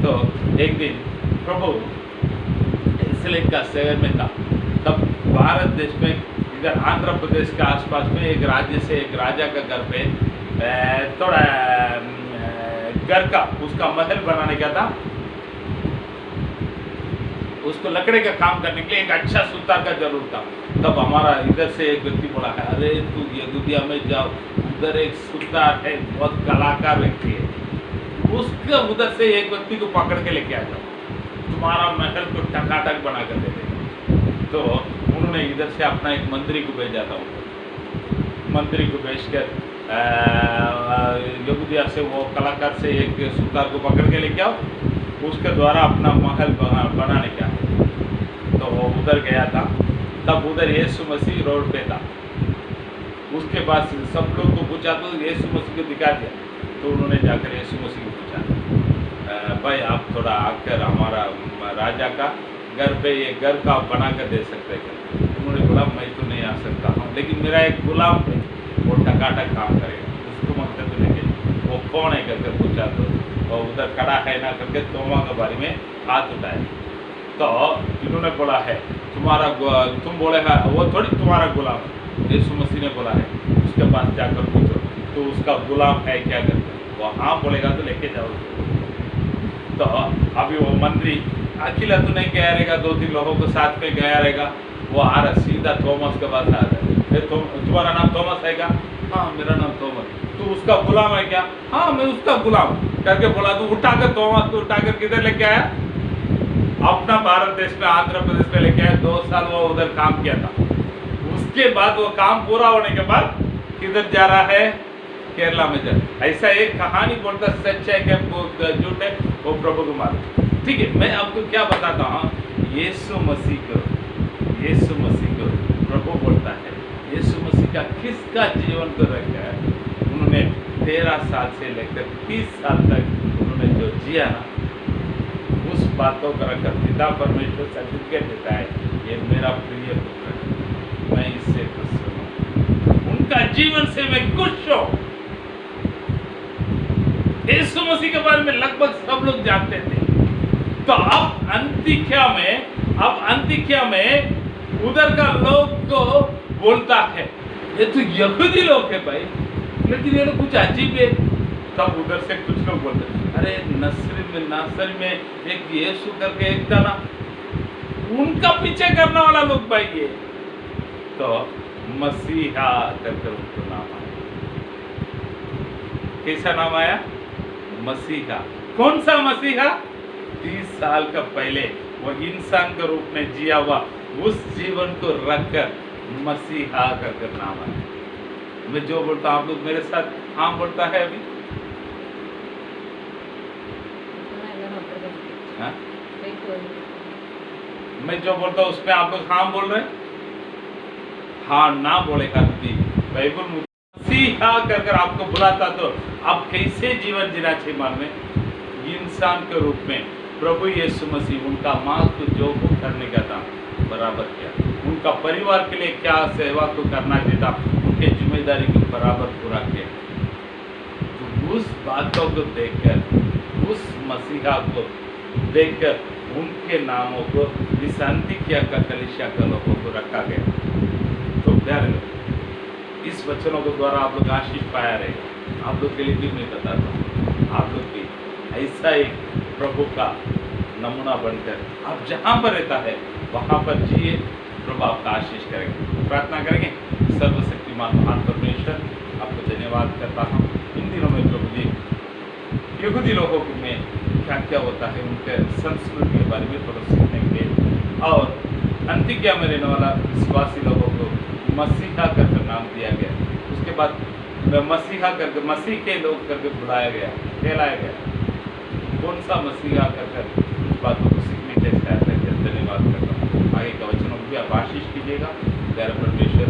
तो एक दिन प्रभु इसलिए का शहर में था, तब भारत देश में इधर आंध्र प्रदेश के आसपास में एक राज्य से एक राजा का घर पे थोड़ा घर का उसका महल बनाने का था, उसको लकड़े का काम करने के लिए एक अच्छा सुतार का जरूर था। तब हमारा इधर से एक व्यक्ति बोला है अरे तू यहूदिया में जाओ, उधर एक सुतार है बहुत कलाकार व्यक्ति है, उसका उधर से एक व्यक्ति को पकड़ के लेके आ जाओ, तुम्हारा महल को टकाटक बना कर दे देगा। तो उन्होंने इधर से अपना एक मंत्री को भेजा था, मंत्री को भेजकर यहूदिया से वो कलाकार से एक सुतार को पकड़ के लेके आओ, उसके द्वारा अपना महल बनाने का। तो वो उधर गया था, तब उधर यीशु मसीह रोड पे था, उसके पास सब लोग को पूछा तो यीशु मसीह को दिखा दिया। तो उन्होंने जाकर यीशु मसीह को पूछा भाई आप थोड़ा आकर हमारा राजा का घर पे ये घर का बना कर दे सकते हैं? उन्होंने बोला मैं तो नहीं आ सकता हूँ, लेकिन मेरा एक गुलाम है वो टकाटक काम करेगा, उसको मंगते तो लेके वो कौन है करके पूछा। तो और उधर खड़ा है ना करके तोमा के बारे में हाथ उठाए। तो इन्होंने बोला है तुम्हारा तुम बोले है वो थोड़ी तुम्हारा गुलाम है, यीशु मसीह ने बोला है उसके पास जाकर पूछो तो उसका गुलाम है क्या करते, वो हाँ बोलेगा तो लेके जाओ। तो अभी वो मंत्री अकेला तो नहीं गया रहेगा, 2-3 लोगों को साथ में गया रहेगा, वो आ रहा सीधा थॉमस के पास आ रहा है, तुम्हारा नाम थॉमस है क्या? हाँ मेरा नाम थॉमस। तू उसका गुलाम है क्या? हाँ मैं उसका गुलाम करके बोला। तो उठाकर थॉमस को उठाकर किधर लेके आया? अपना भारत देश में आंध्र प्रदेश में लेके आया। 2 साल वो उधर काम किया था। उसके बाद वो काम पूरा होने के बाद किधर जा रहा है? केरला में जा। ऐसा एक कहानी बोलता सच है कि झूठ है वो प्रभु को मालूम। ठीक है, मैं आपको क्या बताता हूँ, यीशु मसीह को प्रभु बोलता है, यीशु मसीह का किसका जीवन को रखा है? उन्होंने 13 साल से लेकर 30 साल तक उन्होंने जो जिया ना, उस बातों को रखकर पिता परमेश्वर सर्टिफिकेट देता है, ये मेरा प्रिय पुत्र है, मैं इससे खुश हूँ, उनका जीवन से मैं खुश हूँ। यीशु मसीह के बारे में लगभग सब लोग जानते थे। तो अब अंतिख्या में उधर का लोग को बोलता है ये तो यहूदी लोग है भाई, लेकिन ये लोग कुछ अजीब है। तब उधर से कुछ लोग बोलते अरे नासरी में एक यीशु करके एक था ना, उनका पीछे करने वाला लोग भाई ये। तो मसीहा करके उनको नाम आया। कैसा नाम आया? मसीहा। कौन सा मसीहा? 30 साल का पहले वो इंसान के रूप में जिया हुआ उस जीवन को रखकर मसीहा करके नाम आया। मैं जो बोलता हूँ आप लोग मेरे साथ हाँ बोलता है अभी? हाँ? मैं जो बोलता हूँ उसमें आप लोग हाँ बोल रहे? हाँ ना बोलेगा भी बाइबल मसीहा कर आपको बुलाता तो आप कैसे जीवन जीना चाहिए मन में? इंसान के रूप में प्रभु यीशु मसीह उनका माँ को जो वो करने का था बराबर किया, उनका परिवार के लिए क्या सेवा को करना था उनके जिम्मेदारी को बराबर पूरा किया। तो उस बातों को देखकर, उस मसीहा को देखकर उनके नामों को इस अंतिकिया का कलीसिया का लोगों को रखा गया। तो प्यारे लोग, इस वचनों के द्वारा आप लोग आशीष पाया रहेगा। आप लोग के लिए भी मैं बताता हूँ, आप लोग भी ऐसा एक प्रभु का नमूना बनकर आप जहाँ पर रहता है वहाँ पर जिए, प्रभु आपका आशीष करेंगे। प्रार्थना करेंगे। सर्वशक्तिमान महान परमेश्वर, आपको धन्यवाद करता हूँ। इन दिनों में प्रभु जी यहूदी लोगों में क्या क्या होता है, उनके संस्कृति के बारे में थोड़ा सीखने के लिए, और अंतिकिया में रहने वाला विश्वासी लोगों को मसीहा करके नाम दिया गया। उसके बाद मसीहा करके, मसीह के लोग करके बुलाया गया, कहलाया गया। कौन सा मसीहा कर उस बातों को सीखने के लिए धन्यवाद करता हूँ। आगे का वचनों को भी आप आशीष कीजिएगा। प्यारे परमेश्वर,